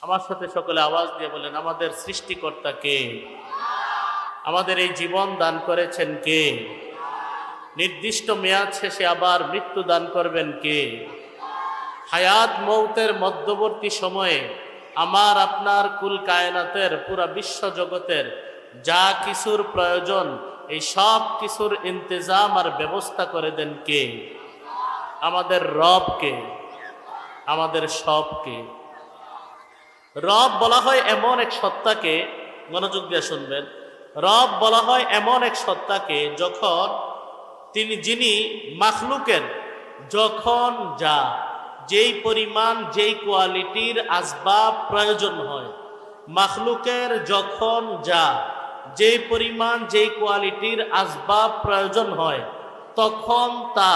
আমার সাথে সকলে আওয়াজ দিয়ে বলেন, আমাদের সৃষ্টিকর্তা কে? আমাদের এই জীবন দান করেছেন কে? নির্দিষ্ট মেয়াদ শেষে আবার মৃত্যু দান করবেন কে? হায়াত মৌতের মধ্যবর্তী সময়ে আমার আপনার কুল কায়নাতের পুরা বিশ্ব জগতের যা কিছুর প্রয়োজন এই সব কিছুর ইন্তজাম আর ব্যবস্থা করে দেন কে? আমাদের রব কে? আমাদের সব কে? রব বলা হয় এমন এক সত্তাকে, মনোযোগ দিয়ে শুনবেন, রব বলা হয় এমন এক সত্তাকে যখন যিনি মাখলুকের যখন যা যেই পরিমাণ যেই কোয়ালিটির আসবাব প্রয়োজন হয়, মাখলুকের যখন যা যেই পরিমাণ যেই কোয়ালিটির আসবাব প্রয়োজন হয় তখন তা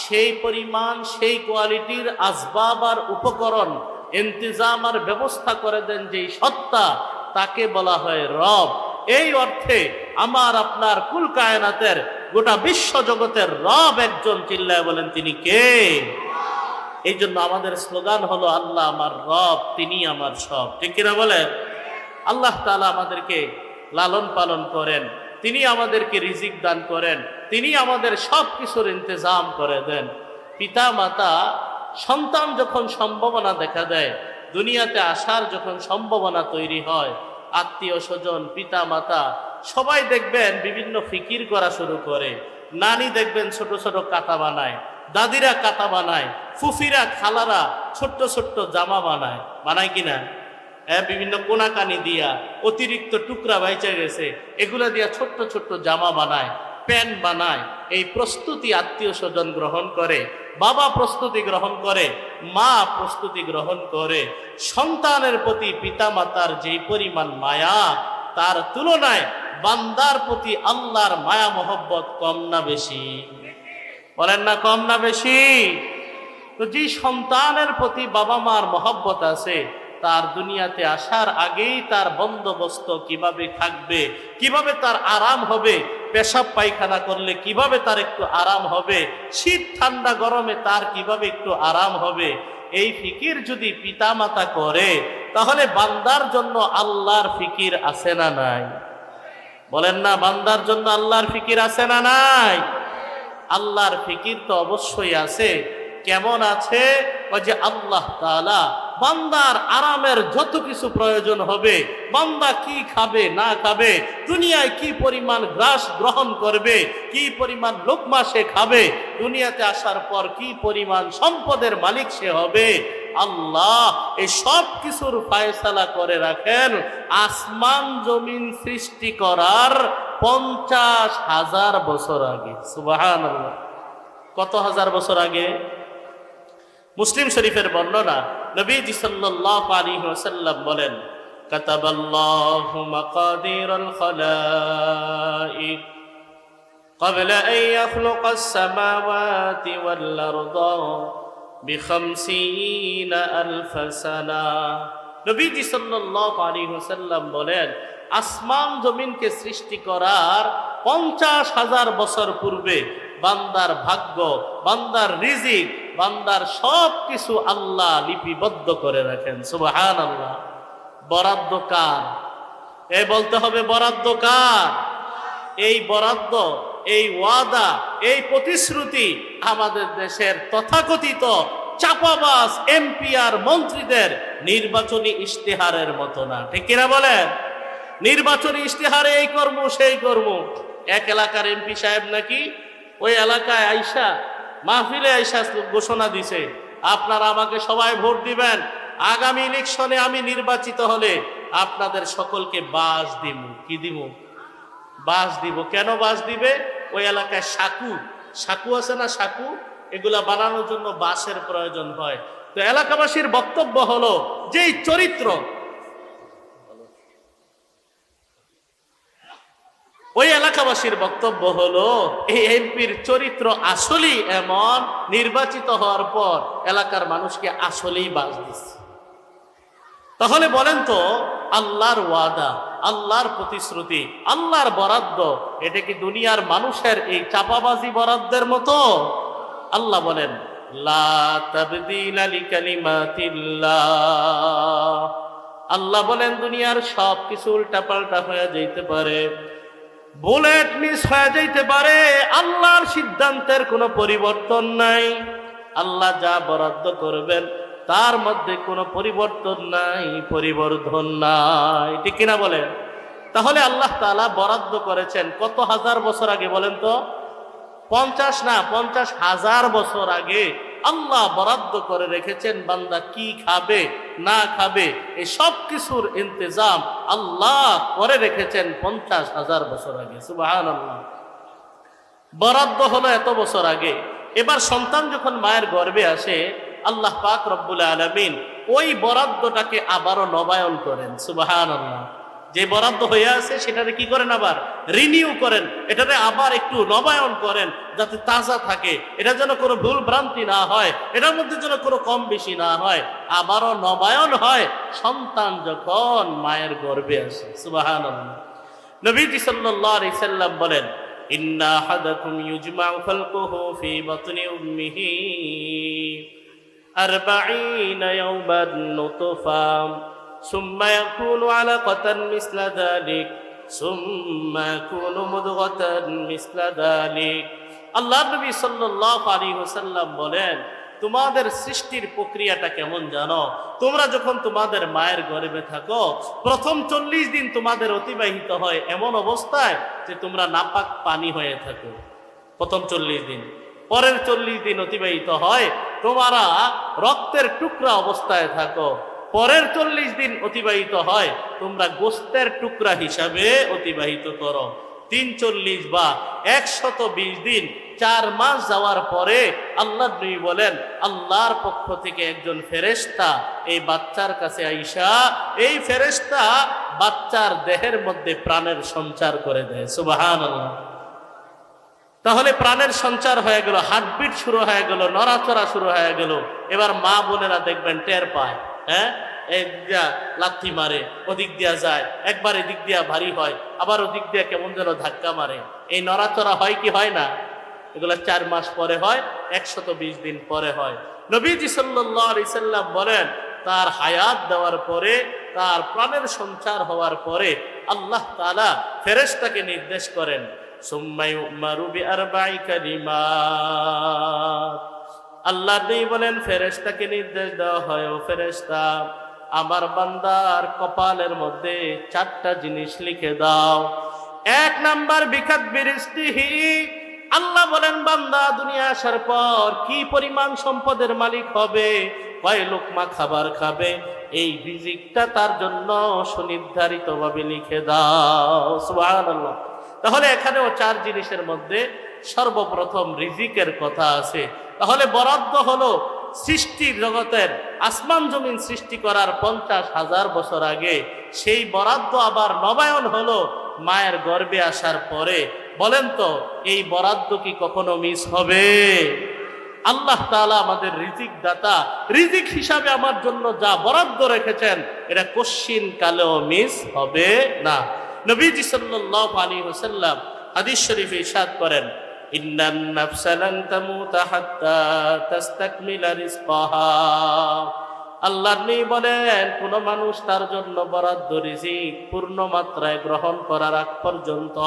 সেই পরিমাণ সেই কোয়ালিটির আসবাব আর উপকরণ ইন্তজাম আর ব্যবস্থা করে দেন যেই সত্তা, তাকে বলা হয় রব। এই অর্থে আমার আপনার কুল কায়নাতের গোটা বিশ্ব জগতের রব একজন, চিল্লায় বলেন তিনি কে? এই জন্য আমাদের স্লোগান হলো আল্লাহ আমার রব, তিনি আমার সব। ঠিক কিনা বলেন? আল্লাহ তাআলা আমাদেরকে লালন পালন করেন, তিনি আমাদেরকে রিজিক দান করেন, তিনি আমাদের সব কিছুর ইন্তজাম করে দেন। পিতা মাতা সন্তান যখন সম্ভাবনা দেখা দেয়, দুনিয়াতে আসার যখন সম্ভাবনা তৈরি হয়, আত্মীয় স্বজন পিতা মাতা সবাই দেখবেন বিভিন্ন ফিকির করা শুরু করে। নানি দেখবেন ছোট ছোট কাঁথা বানায়, দাদিরা কাঁথা বানায়, ফুফিরা খালারা ছোট্ট ছোট্ট জামা বানায়, বানায় কিনা? বিভিন্ন কোনাকানি দিয়া অতিরিক্ত টুকরা বাইচা গেছে এগুলা দিয়া ছোট্ট ছোট্ট জামা বানায়, প্যান্ট বানায়। এই প্রস্তুতি আত্মীয় স্বজন গ্রহণ করে, বাবা প্রস্তুতি গ্রহণ করে, মা প্রস্তুতি গ্রহণ করে। সন্তানের প্রতি পিতা মাতার যেই পরিমাণ মায়া, তার তুলনায় বান্দার প্রতি আল্লাহর মায়া মহব্বত কম না বেশি? বলেন না, কম না বেশি? তো যে সন্তানের প্রতি বাবা মার মহব্বত আছে, তার দুনিয়াতে আসার আগেই তার বন্দোবস্ত কিভাবে থাকবে, কিভাবে তার আরাম হবে, পেশাব পায়খানা করলে কিভাবে তার একটু আরাম হবে, শীত ঠান্ডা গরমে তার কিভাবে একটু আরাম হবে, এই ফিকির যদি পিতা মাতা করে, তাহলে বান্দার জন্য আল্লাহর ফিকির আছে না নাই? বলেন না, বান্দার জন্য আল্লাহর ফিকির আছে না নাই? আল্লাহর ফিকির তো অবশ্যই আছে। কেমন আছে? ওই যে আল্লাহ তাআলা বান্দার আরামের যত কিছু প্রয়োজন হবে, বান্দা কি খাবে না খাবে, দুনিয়ায় কি পরিমাণ গ্রাস গ্রহণ করবে, কি পরিমাণ লোকমা সে খাবে, দুনিয়াতে আসার পর কি পরিমাণ সম্পদের মালিক সে হবে, আল্লাহ এই সব কিছুর ফায়সালা করে রাখেন আসমান জমিন সৃষ্টি করার 50,000 বছর আগে। সুবহানাল্লাহ! কত হাজার বছর আগে? মুসলিম শরীফের বর্ণনা, নবীজি সাল্লাল্লাহু আলাইহি ওয়াসাল্লাম বলেন, কাতাবাল্লাহু মাকাদিরাল খালাইক ক্বাবলা আন ইয়াখলুকাস সামাওয়াতি ওয়াল আরদা ব50,000 সানা। নবীজি সাল্লাল্লাহু আলাইহি ওয়াসাল্লাম বলেন, আসমান জমিনকে সৃষ্টি করার 50,000 বছর পূর্বে বান্দার ভাগ্য, বান্দার রিজিক, বান্দার সব কিছু আল্লাহ লিপিবদ্ধ করে রাখেন। সুবহানাল্লাহ! বরাদ্দ কার? বলতে হবে বরাদ্দ কার? এই বরাদ্দ, এই ওয়াদা, এই প্রতিশ্রুতি আমাদের দেশের তথাকথিত চাপাবাজ এমপি আর মন্ত্রীদের নির্বাচনী ইশতেহারের মতো না। ঠিক কিনা বলেন? নির্বাচনী ইশতেহারে এই কর্ম সেই কর্ম। এক এলাকার এমপি সাহেব নাকি ওই এলাকায় আইসা, মাহফিলে আইসা ঘোষণা দিছে, আপনারা আমাকে সবাই ভোট দিবেন, আগামী ইলেকশনে আমি নির্বাচিত হলে আপনাদের সকলকে বাস দিব। কি দিব? বাস দিব। কেন বাস দিবে? ওই এলাকায় সাকু আছে না, সাকু, এগুলা বানানোর জন্য বাসের প্রয়োজন হয়। তো এলাকাবাসীর বক্তব্য হলো, যেই চরিত্র, ওই এলাকাবাসীর বক্তব্য হলো, এই এমপির চরিত্র আসলেই এমন, নির্বাচিত হওয়ার পর এলাকার মানুষকে আসলেই বাস দিচ্ছে। তাহলে বলেন তো, আল্লাহর ওয়াদা, আল্লাহর প্রতিশ্রুতি, আল্লাহর বরাদ্দ, এটা কি দুনিয়ার মানুষের এই চাপাবাজি বরাদ্দের মতো? আল্লাহ বলেন, লা তাবদীলা লিকালিমাতিল্লাহ আল্লাহ বলেন দুনিয়ার সব কিছু উল্টাপাল্টা হয়ে যেতে পারে, বুলেট মিস হয়ে যেতে পারে, আল্লাহর সিদ্ধান্তের কোনো পরিবর্তন নাই। আল্লাহ যা বরাদ্দ করবেন তার মধ্যে কোনো পরিবর্তন নাই, পরিবর্ধন নাই, ঠিক কিনা বলেন? তাহলে আল্লাহ তাআলা বরাদ্দ করেছেন কত হাজার বছর আগে বলেন তো? 50 না, 50,000 বছর আগে আল্লাহ বরাদ্দ করে রেখেছেন বান্দা কি খাবে না খাবে, এই সব কিছুর ইন্তজাম আল্লাহ করে রেখেছেন 50,000 বছর আগে। সুবহানাল্লাহ। বরাদ্দ হলো এত বছর আগে। এবার সন্তান যখন মায়ের গর্ভে আসে, আল্লাহ পাক রব্বুল আলামিন ওই বরাদ্দটাকে আবারও নবায়ন করেন। সুবহানাল্লাহ। যে বরাদ্দ হয়ে আছে সেটাকে কি করেন? আবার রিনিউ করেন, এটাকে আবার একটু নবায়ন করেন যাতে তাজা থাকে, এটা যেন কোনো ভুল ভ্রান্তি না হয়, এটার মধ্যে যেন কোনো কম বেশি না হয়। আবারও নবায়ন হয় সন্তান যখন মায়ের গর্ভে আসে। সুবহানাল্লাহ। নবীজি সাল্লাল্লাহু আলাইহি সাল্লাম বলেন, ইন্না আহাদাকুম ইউজমাউ খালকুহু ফি বাতনি উম্মিহি 40 ইয়াওমান নুতফা সুম্মা ইয়াকুনু আলাকাতান মিসলা যালিক সুম্মা ইয়াকুনু মুদগাতান মিসলা যালিক। আল্লাহর নবী সাল্লাল্লাহু আলাইহি ওয়াসাল্লাম বলেন, তোমাদের সৃষ্টির প্রক্রিয়াটা কেমন জানো? তোমরা যখন তোমাদের মায়ের গর্ভে থাকো, প্রথম 40 দিন তোমাদের অতিবাহিত হয় এমন অবস্থায় যে তোমরা নাপাক পানি হয়ে থাকো, প্রথম 40 দিন। পরের 40 দিন অতিবাহিত হয় তোমরা রক্তের টুকরা অবস্থায় থাকো। পরের 40 দিন অতিবাহিত হয় তোমরা গোস্তের টুকরা হিসাবে অতিবাহিত করো। 340 বা 120 দিন, 4 মাস যাওয়ার পরে আল্লাহ নবী বলেন, আল্লাহর পক্ষ থেকে একজন ফেরেশতা এই বাচ্চার কাছে আইসা, এই ফেরেশতা বাচ্চার দেহের মধ্যে প্রাণের সঞ্চার করে দেয়। সুবহানাল্লাহ। তাহলে প্রাণের সঞ্চার হয়ে গেল, হার্টবিট শুরু হয়ে গেল, নড়াচড়া শুরু হয়ে গেল। এবার মা বোনেরা দেখবেন টের পায়, হ্যাঁ, এদিক দিয়া লাথি মারে, ওদিক দিয়া যায়, একবার এদিক দিয়া ভারী হয়, আবার ওদিক দিয়া কেমন যেন ধাক্কা মারে। এই নড়াচড়া হয় কি হয় না? এগুলা 4 মাস পরে হয়, 120 দিন পরে হয়। নবীজি সাল্লাল্লাহু আলাইহি সাল্লাম বলেন, তার হায়াত দেওয়ার পরে, তার প্রাণের সঞ্চার হওয়ার পরে আল্লাহ তাআলা ফেরেশতাকে নির্দেশ করেন, সুম্মা ইউমারু বিআরবা'i কালিমাত। আল্লাহ নবী বলেন, ফেরেশতাকে নির্দেশ দেওয়া হয়, ও ফেরেশতা, আমার বান্দার কপালের মধ্যে 4টা জিনিস লিখে দাও। 1 নাম্বার বিকাতবি রিজকিহি। আল্লাহ বলেন, বান্দা দুনিয়া আসার পর কি পরিমাণ সম্পদের মালিক হবে, কয় লোকমা খাবার খাবে, এই রিজিকটা তার জন্য সুনির্ধারিতভাবে লিখে দাও। সুবহানাল্লাহ। তাহলে এখানেও 4 জিনিসের মধ্যে সর্বপ্রথম রিজিকের কথা আছে। তাহলে বরাদ্দ হলো সৃষ্টির জগতের, আসমান জমিন সৃষ্টি করার 50,000 বছর আগে। সেই বরাদ্দ আবার নবায়ন হলো মায়ের গর্ভে আসার পরে। বলেন তো, এই বরাদ্দ কি কখনো মিস হবে? আল্লাহ তাআলা আমাদের রিজিক দাতা, রিজিক হিসাবে আমার জন্য যা বরাদ্দ রেখেছেন এটা কোশ্চিন কালেও মিস হবে না। নবীজি সাল্লাল্লাহু আলাইহি ওয়াসাল্লাম হাদিস শরীফে ইরশাদ করেন, ইন্নান নাফসা লান তামুতা হাত্তা তাস্তাকমিলা রিজকাহা। আল্লাহ নবী বলেন, কোন মানুষ তার জন্য বরাদ্দ রিজিক পূর্ণ মাত্রায় গ্রহণ করার আগ পর্যন্ত,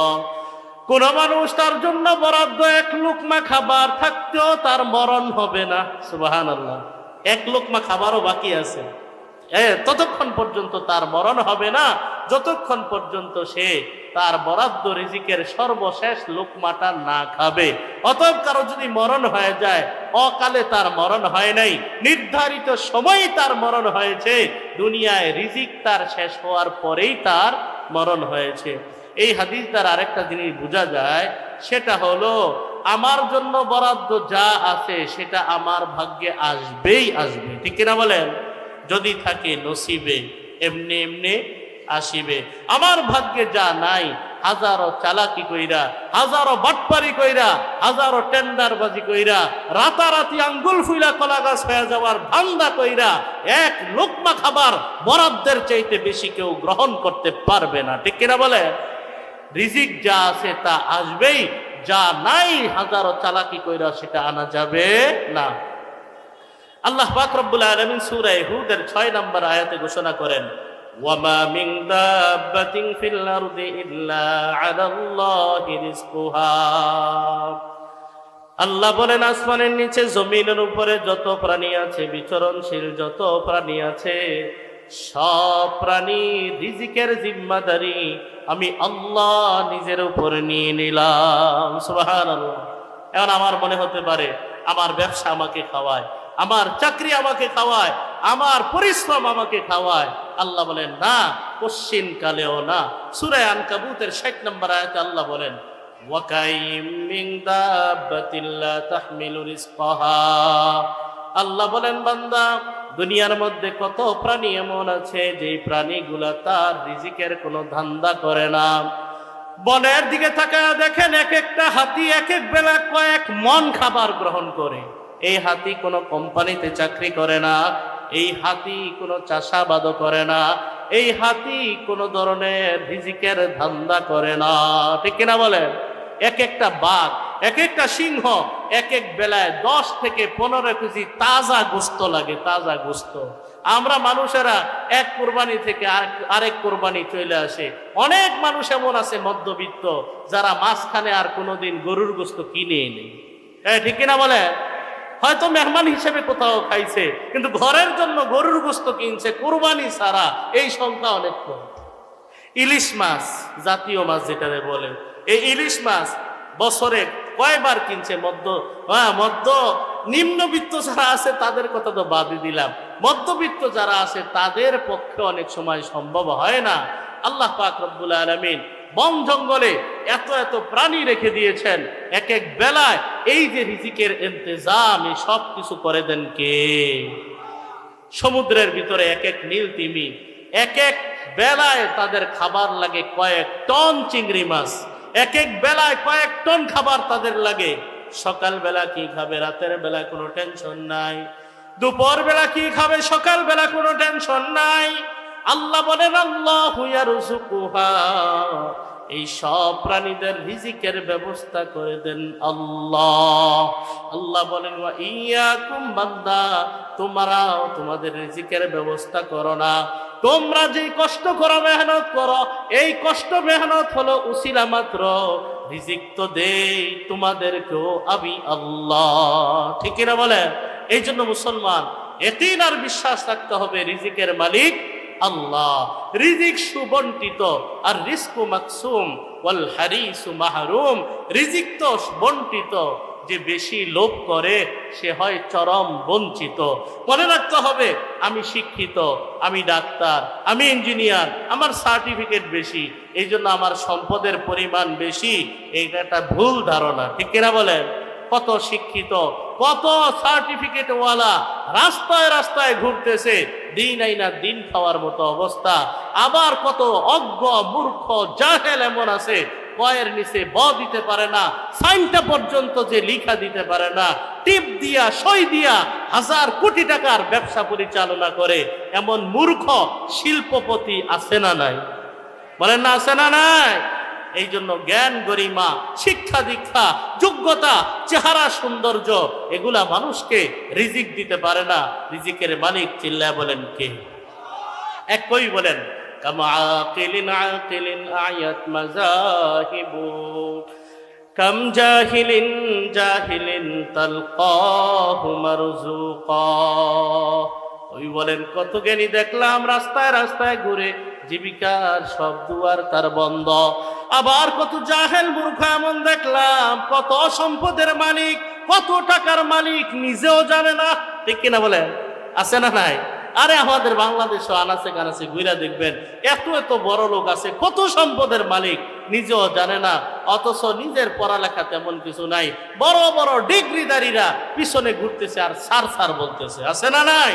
কোন মানুষ তার জন্য বরাদ্দ 1 লুকমা খাবার থাকতেও তার মরণ হবে না। সুবহানাল্লাহ। 1 লুকমা খাবারও বাকি আছে, ততক্ষণ পর্যন্ত তার মরণ হবে না, যতক্ষণ পর্যন্ত সে তার বরাদ্দ রিজিকের সর্বশেষ লুকমাটা না খাবে। অতএব কারো যদি মরণ হয়ে যায়, অকালে তার মরণ হয় নাই, নির্ধারিত সময়ে তার মরণ হয়েছে, দুনিয়ায় রিজিক তার শেষ হওয়ার পরেই তার মরণ হয়েছে। এই হাদিস দ্বারা আরেকটা জিনিস বোঝা যায়, সেটা হলো আমার জন্য বরাদ্দ যা আছে সেটা আমার ভাগ্যে আসবেই আসবে, ঠিক কিনা বলেন? যদি থাকে নসিবে এমনি এমনি আসিবে। আমার ভাগ্যে যা নাই, হাজারো চালাকি কইরা, হাজারো বাটপারি কইরা, হাজারো টেন্ডারবাজি কইরা, রাতারাতি আঙ্গুল ফুইলা কলা গাছ হয়ে যাওয়ার ধান্দা কইরা 1 লোকমা খাবার বরাদ্দের চাইতে বেশি কেউ গ্রহণ করতে পারবে না, ঠিক কিনা বলে? রিজিক যা আছে তা আসবেই, যা নাই হাজারো চালাকি কইরা সেটা আনা যাবে না। আল্লাহ পাক রব্বুল আলামিন সূরা হুদের 6 নম্বর আয়াতে ঘোষণা করেন, ওয়ামা মিন দাব্বাতিন ফিল আরদি ইল্লা আলাল্লাহি রিজকুহা। আল্লাহ বলেন, আসমানের নিচে জমিনের উপরে যত প্রাণী আছে, বিচরণশীল যত প্রাণী আছে, সব প্রাণী রিজিকের জিম্মাদারি আমি আল্লাহ নিজের উপরে নিয়ে নিলাম। সুবহানাল্লাহ। এখন আমার মনে হতে পারে আমার ব্যবসা আমাকে খাওয়ায়, আমার চাকরি আমাকে খাওয়ায়, আমার পরিশ্রম আমাকে খাওয়ায়। আল্লাহ বলেন না, কশ্চিন কালেও না। সূরা আনকাবুতের 60 নম্বর আয়াতে আল্লাহ বলেন, ওয়াকাইম মিন দাব্বাতিন লা তাহমিলু রিজকাহা। আল্লাহ বলেন, বান্দা, দুনিয়ার মধ্যে কত প্রাণী এমন আছে যে প্রাণীগুলা তার রিজিকের কোনো ধান্দা করে না। বনের দিকে তাকায় দেখেন, এক একটা হাতি এক এক বেলা কয়েক মন খাবার গ্রহণ করে। এই হাতি কোনো কোম্পানিতে চাকরি করে না, এই হাতি কোনো চাষাবাদও করে না, এই হাতি কোনো ধরনের রিজিকের ধান্দা করে না। ঠিক কিনা বলেন? এক একটা বাঘ, এক একটা সিংহ এক এক বেলায় 10 থেকে 15 কেজি তাজা গোস্ত লাগে, তাজা গোস্ত। আমরা মানুষেরা এক কোরবানি থেকে আরেক কোরবানি চলে আসে। অনেক মানুষ এমন আছে মধ্যবিত্ত, যারা মাঝখানে আর কোনোদিন গরুর গোস্ত কিনে নেই। ঠিক কিনা বলে? হয়তো মেহমান হিসেবে কোথাও খাইছে, কিন্তু ঘরের জন্য গরুর গোস্ত কিনছে কোরবানি ছাড়া, এই সংখ্যা অনেক কম। ইলিশ মাছ, জাতীয় মাছ যেটারে বলে, এই ইলিশ মাছ বছরে কয়বার কিনছে? মধ্য নিম্নবিত্ত যারা আছে তাদের কথা তো বাদই দিলাম, মধ্যবিত্ত যারা আছে তাদের পক্ষে অনেক সময় সম্ভব হয় না। আল্লাহ পাক রব্বুল আলামিন বন জঙ্গলে এত এত প্রাণী রেখে দিয়েছেন, এক এক বেলায় এই যে রিজিকের ইন্তজাম, এই সব কিছু করে দেন কে? সমুদ্রের ভিতরে এক এক নীল তিমি, এক এক বেলায় তাদের খাবার লাগে কয়েক টন চিংড়ি মাছ, এক এক বেলায় কয়েক টন খাবার তাদের লাগে। সকাল বেলা কি খাবে, রাতের বেলা কোনো টেনশন নাই। দুপুর বেলা কি খাবে, সকাল বেলা কোনো টেনশন নাই। আল্লাহ বলেন, আল্লাহু ইয়ারযুকুহা, এই সব প্রাণীদের রিজিকের ব্যবস্থা করে দেন আল্লাহ। আল্লাহ বলেন, ওয়া ইয়াকুম বান্দা, তোমরাও তোমাদের রিজিকের ব্যবস্থা করো না। তোমরা যে কষ্ট করো, মেহনত করো, এই কষ্ট মেহনত হলো উসিলা মাত্র, রিজিক তো দেই তোমাদেরকেও আমি আল্লাহ। ঠিক না বলে? এই জন্য মুসলমান ইয়াকিন আর বিশ্বাস রাখতে হবে, রিজিকের মালিক আল্লাহ। রিজিক সুবন্টিত, আর রিজকু মাকসুম ওয়াল হারিসু মাহরুম। রিজিক তো বন্টিত, যে বেশি লোভ করে সে হয় চরম বঞ্চিত। মনে রাখতে হবে, আমি শিক্ষিত, আমি ডাক্তার, আমি ইঞ্জিনিয়ার, আমার সার্টিফিকেট বেশি, এই জন্য আমার সম্পদের পরিমাণ বেশি, এইটা একটা ভুল ধারণা। ঠিক কিনা বলেন? কত শিক্ষিত, কত সার্টিফিকেটওয়ালা রাস্তায় রাস্তায় ঘুরতেছে, দিন আইনা দিন খাওয়ার মতো অবস্থা। আবার কত অজ্ঞ মূর্খ জাহেল এমন আছে, কয়ের নিচে ব দিতে পারে না, সাইনটা পর্যন্ত যে লিখা দিতে পারে না, টিপ দিয়া সই দিয়া 1000 কোটি টাকার ব্যবসা পরিচালনা করে। এমন মূর্খ শিল্পপতি আছে না নাই? বলেন না, আছে না নাই? এই জন্য জ্ঞান, গরিমা, শিক্ষা দীক্ষা, যোগ্যতা, চেহারা, সৌন্দর্য, এগুলা মানুষকে রিজিক দিতে পারে না। রিজিকের মালিক চিল্লায় বলেন কে? একই বলেন, কামা আকিলিন আকিলিন আয়াত মাযাহিবু, কাম জাহিলিন জাহিলিন তালকাহু মারযুকা। ওই বলেন, কত জ্ঞানী দেখলাম রাস্তায় রাস্তায় ঘুরে, জীবিকার সব দুয়ার তার বন্ধ। আবার কত জাহেল মূর্খ এমন দেখলাম, কত সম্পদের মালিক, কত টাকার মালিক নিজেও জানে না। ঠিক কিনা বলেন? আছে না নাই? আরে আমাদের বাংলাদেশও আনাচে কানাচে ঘুরে দেখবেন, এত এত বড় লোক আছে, কত সম্পদের মালিক, নিজেও জানে না। অথচ নিজের পড়ালেখা তেমন কিছু নাই, বড় বড় ডিগ্রিদারীরা পিছনে ঘুরতেছে আর সার সার বলতেছে। আছে না নাই?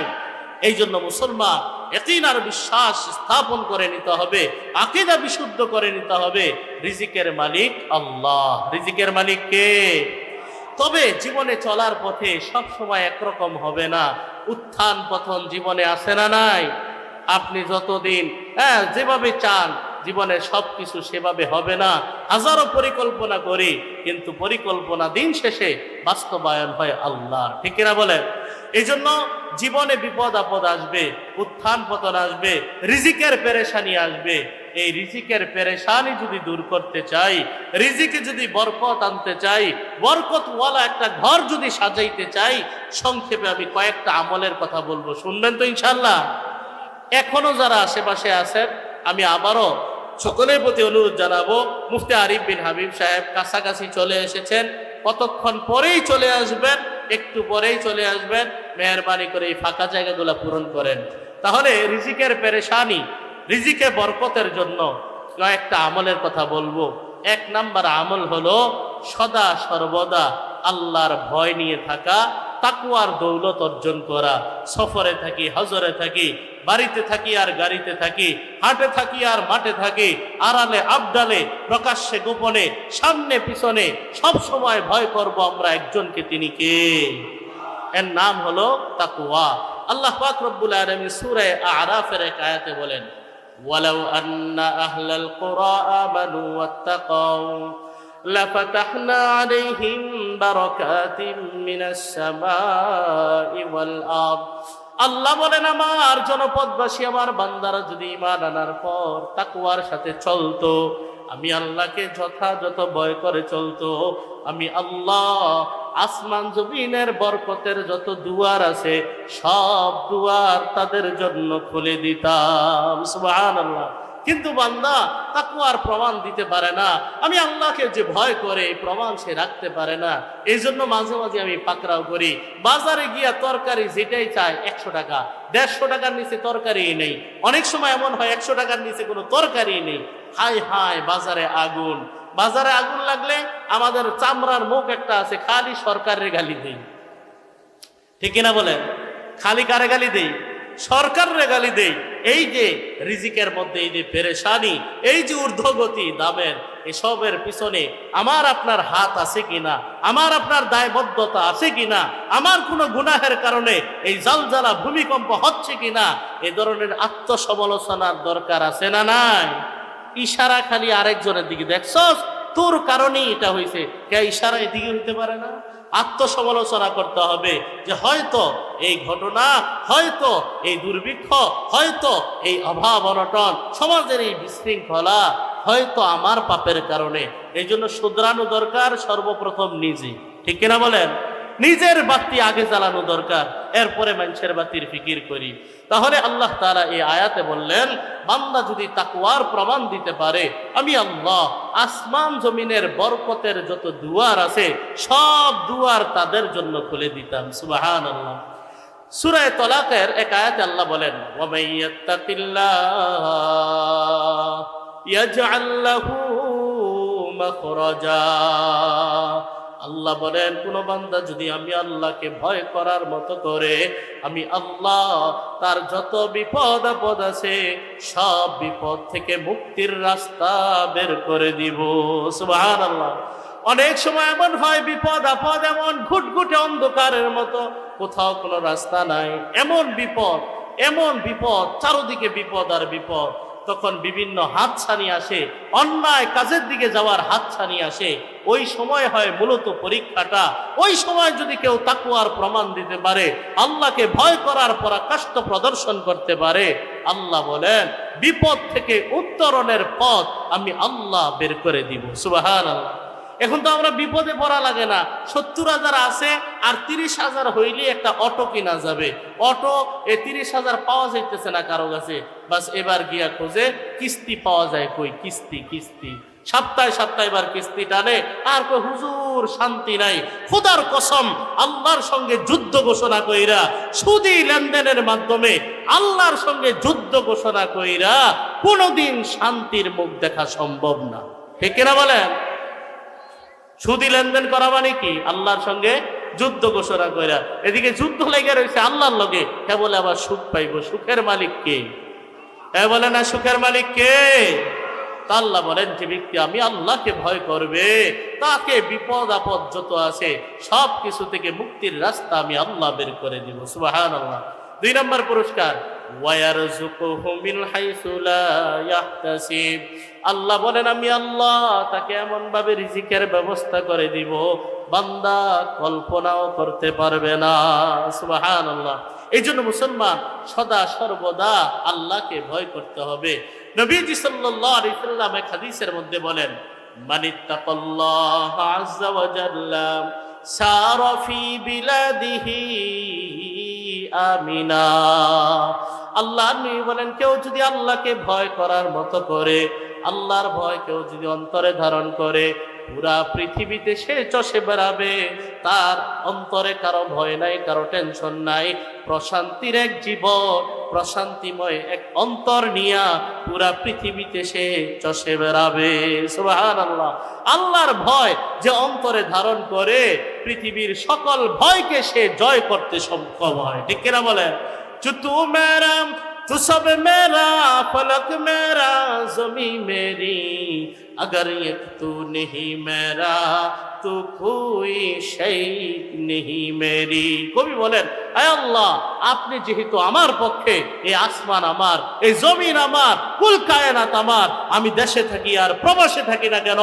এই জন্য মুসলমান ইয়াকিন আর বিশ্বাস স্থাপন করে নিতে হবে, আকীদা বিশুদ্ধ করে নিতে হবে, রিজিকের মালিক আল্লাহ। রিজিকের মালিক কে? তবে জীবনে চলার পথে সব সময় একরকম হবে না, উত্থান পতন জীবনে আছে না নাই? আপনি যতদিন যেভাবে চান জীবনে সবকিছু সেভাবে হবে না। হাজারো পরিকল্পনা করি, কিন্তু পরিকল্পনা দিন শেষে বাস্তবায়ন হয় আল্লাহর। ঠিক কিনা বলে? এই জন্য জীবনে বিপদ আপদ আসবে, উত্থান পতন আসবে, রিজিকের পেরেশানি আসবে। এই রিজিকের পেরেশানি যদি দূর করতে চাই, রিজিকে যদি বরকত আনতে চাই, বরকতওয়ালা একটা ঘর যদি সাজাইতে চাই, সংক্ষেপে আমি কয়েকটা আমলের কথা বলবো, শুনবেন তো ইনশাল্লাহ? এখনো যারা আশেপাশে আছেন, আমি আবারও সকলের প্রতি অনুরোধ জানাবো, মুফতি আরিফ বিন হাবিব সাহেব কাছাকাছি চলে এসেছেন, কতক্ষণ পরেই চলে আসবেন, একটু পরেই চলে আসবেন। মেহরবানি করে এই ফাঁকা জায়গাগুলো পূরণ করেন। তাহলে রিজিকের পেরেশানি, রিজিকে বরকতের জন্য কয়েকটা আমলের কথা বলবো। এক নাম্বার আমল হলো সদা সর্বদা আল্লাহর ভয় নিয়ে থাকা, তাকওয়ার দৌলত অর্জন করা। সফরে থাকি, হজরে থাকি, বাড়িতে থাকি আর গাড়িতে থাকি, হাটে থাকি আর মাঠে থাকি, আড়ালে আবডালে, প্রকাশ্যে গোপনে, সামনে পিছনে, সব সময় ভয় করব আমরা একজনকে, তিনি কে? এর নাম হলো তাকওয়া। আল্লাহ পাক রব্বুল আলামিন সূরা আরাফের এক আয়াতে বলেন, ওয়ালাউ আন্না আহলাল কুরা আমানু ওয়াত্তাকাউ লাফাতাহনা আলাইহিম বারাকাতিম মিনাস সামাই ওয়াল আরদ। আল্লাহ বলেন, আমার জনপদবাসী, আমার বান্দারা যদি ঈমান আনার পর তাকওয়ার সাথে চলতো, আমি আল্লাহকে যথাযথ ভয় করে চলতো, আমি আল্লাহ আসমান জমিনের বরকতের যত দুয়ার আছে সব দুয়ার তাদের জন্য খুলে দিতাম। সুবহানাল্লাহ। কিন্তু বান্দা তাকওয়ার প্রমাণ দিতে পারে না, আমি আল্লাহকে যে ভয় করে এই প্রমাণ সে রাখতে পারে না। এই জন্য মাঝে মাঝে আমি পাকড়াও করি, বাজারে গিয়া তরকারি যেটাই চাই 100 টাকা, 150 টাকার নিচে তরকারি নেই। অনেক সময় এমন হয় 100 টাকার নিচে কোনো তরকারি নেই। হায় হায়, বাজারে আগুন। বাজারে আগুন লাগলে আমাদের চামড়ার মুখ একটা আছে, খালি সরকারের গালি দেই, ঠিক কিনা বলেন? খালি কারে গালি দেই? সরকারের গালি দেই। এই যে রিজিকের মধ্যে এই যে পেরেশানি, এই যে ঊর্ধ্বগতি দামের, এসবের পিছনে আমার আপনার হাত আছে কিনা, আমার আপনার দায়বদ্ধতা আছে কিনা, আমার কোনো গুনাহের কারণে এই জালজালা ভূমিকম্প হচ্ছে কিনা, এ ধরনের আত্মসমালোচনার দরকার আছে না নাই? ইশারা খালি আরেকজনের দিকে, দেখছস তোর কারণেই এটা হয়েছে, কে ইশারা এদিকে হইতে পারে না? আত্মসমালোচনা করতে হবে যে হয়তো এই ঘটনা, হয়তো এই দুর্ভিক্ষ, হয়তো এই অভাব অনটন, সমাজের এই বিশৃঙ্খলা হয়তো আমার পাপের কারণে। এই জন্য শুধরানো দরকার সর্বপ্রথম নিজে, ঠিক কিনা বলেন? নিজের বাতি আগে জ্বালানো দরকার, এরপরে মানুষের বাতির ফিকির করি। তাহলে আল্লাহ তাআলা এই আয়াতে বললেন, বান্দা যদি তাকওয়ার প্রমাণ দিতে পারে, আমি আল্লাহ আসমান জমিনের বরকতের যত দুয়ার আছে সব দুয়ার তাদের জন্য খুলে দিতাম। সুবহানাল্লাহ। সূরা তালাকের এক আয়াতে আল্লাহ বলেন, ওয়া মাইয়াত্তাকিল্লাহ ইয়াজআল লাহু মাখরাজা। আল্লাহ বলেন, কোন বান্দা যদি আমি আল্লাহকে ভয় করার মতো করে, আমি আল্লাহ তার যত বিপদ আপদ আছে সব বিপদ থেকে মুক্তির রাস্তা বের করে দিব। সুবহানাল্লাহ। অনেক সময় এমন হয় বিপদ আপদ এমন ঘুটঘুটে অন্ধকারের মতো, কোথাও কোনো রাস্তা নাই, এমন বিপদ, চারদিকে বিপদ আর বিপদ। তখন বিভিন্ন হাতছানি আসে, অন্যায় কাজের দিকে যাওয়ার হাতছানি আসে। ওই সময় হয় মূলত পরীক্ষাটা। ওই সময় যদি কেউ তাকওয়ার প্রমাণ দিতে পারে, আল্লাহকে ভয় করার পরাকাষ্ঠ প্রদর্শন করতে পারে, আল্লাহ বলেন বিপদ থেকে উত্তরণের পথ আমি আল্লাহ বের করে দিব। সুবহানাল্লাহ। এখন তো আমরা বিপদে পড়া লাগে না, 70,000 আছে আর 30,000 হইলে একটা অটো কিনা যাবে। অটো এই 30,000 পাওয়া যাইতেছে না কারো কাছে, বাস এবার গিয়া খোঁজে কিস্তি পাওয়া যায় কই, কিস্তি সপ্তাহে এবার কিস্তি টানে আর কই হুজুর শান্তি নাই। খোদার কসম, আল্লাহর সঙ্গে যুদ্ধ ঘোষণা কইরা, সুদি লেনদেনের মাধ্যমে আল্লাহর সঙ্গে যুদ্ধ ঘোষণা কইরা কোনোদিন শান্তির মুখ দেখা সম্ভব না, ঠিক কিনা বলেন? সুদি লেনদেন করা মানে কি? আল্লাহর সঙ্গে যুদ্ধ ঘোষণা কইরা, এদিকে যুদ্ধ লেগে রয়েছে আল্লাহর লগে। কে বলে আবার সুখ পাইব? সুখের মালিক কে? বলে না সুখের মালিক কে? তা আল্লাহ বলেন, যে ব্যক্তি আমি আল্লাহকে ভয় করবে, তাকে বিপদ আপদ যত আছে সব কিছু থেকে মুক্তির রাস্তা আমি আল্লাহ বের করে দিব। সুবহানাল্লাহ। 2 নম্বর পুরস্কার, ওয়ায়ারযুকুহু মিন হাইসু লা ইয়াহতাসিব। আল্লাহ বলেন আমি আল্লাহ তাকে এমন ভাবে রিজিকের ব্যবস্থা করে দিব বান্দা কল্পনাও করতে পারবে না। সুবহানাল্লাহ। এই জন্য মুসলমান সদা সর্বদা আল্লাহকে ভয় করতে হবে। নবীজি সাল্লাল্লাহু আলাইহি ওয়াসাল্লাম এক হাদিসের মধ্যে বলেন মানিত্তাকাল্লাহ আযজা ওয়া জাল্লা সারা ফি বিলাদিহি আমিনা। আল্লাহ নবী বলেন কেউ যদি আল্লাহকে ভয় করার মতো করে, আল্লাহর ভয় কেউ যদি অন্তরে ধারণ করে, পুরা পৃথিবীতে সে চষে বেড়াবে, তার অন্তরে কারো ভয় নাই, কারো টেনশন নাই, প্রশান্তির এক জীবন, প্রশান্তিময় এক অন্তর নিয়া পুরা পৃথিবীতে সে চষে বেড়াবে। সুবহানাল্লাহ। আল্লাহর ভয় যে অন্তরে ধারণ করে পৃথিবীর সকল ভয়কে সে জয় করতে সক্ষম হয়। ঠিক কিনা বলেন? তু মেরা তু সব মেরা ফলক মেরা জমি মেরি अगर एक तू नहीं मेरा तो कोई शै नहीं मेरी। কবি বলেন আয় আল্লাহ আপনি যেহেতু আমার পক্ষে, এই আসমান আমার, এই জমিন আমার, কুল কায়নাত আমার, আমি দেশে থাকি আর প্রবাসে থাকি না কেন,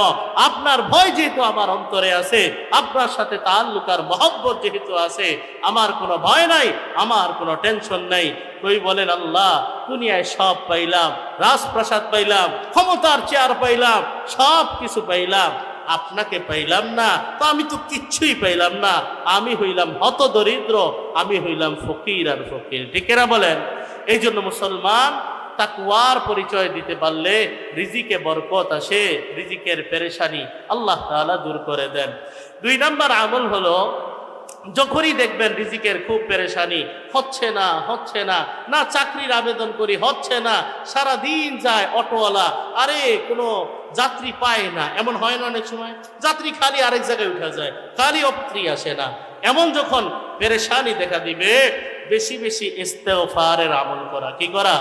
আপনার ভয় যেহেতু আমার অন্তরে আছে, আপনার সাথে তাআল্লুক আর মহব্বত যেহেতু আছে, আমার কোনো ভয় নাই, আমার কোনো টেনশন নাই। কই বলেন আল্লাহ দুনিয়ায় সব পাইলাম, রাজপ্রাসাদ পাইলাম, ক্ষমতার চেয়ার পাইলাম, সব কিছু পাইলাম, আপনাকে পাইলাম না, তো আমি তো কিচ্ছুই পাইলাম না, আমি হইলাম হত দরিদ্র, আমি হইলাম ফকির আর ফকির। ঠিক না বলেন? এই জন্য মুসলমান তাকওয়ার পরিচয় দিতে পারলে রিজিকে বরকত আসে, রিজিকের পেরেশানি আল্লাহ তাআলা দূর করে দেন। 2 নাম্বার আমল হলো যখনই দেখবেন রিজিকের খুব পেরেশানি, হচ্ছে না, না চাকরির আবেদন করি হচ্ছে না, সারা দিন যায় অটোওয়ালা, আরে কোনো যাত্রী পায় না, এমন হয় না অনেক সময়, যাত্রী খালি আরেক জায়গায় উঠা যায়, খালি যাত্রী আসে না, এমন যখন পেরেশানি দেখা দিবে বেশি বেশি ইস্তেগফারের আমল করা। কি করা?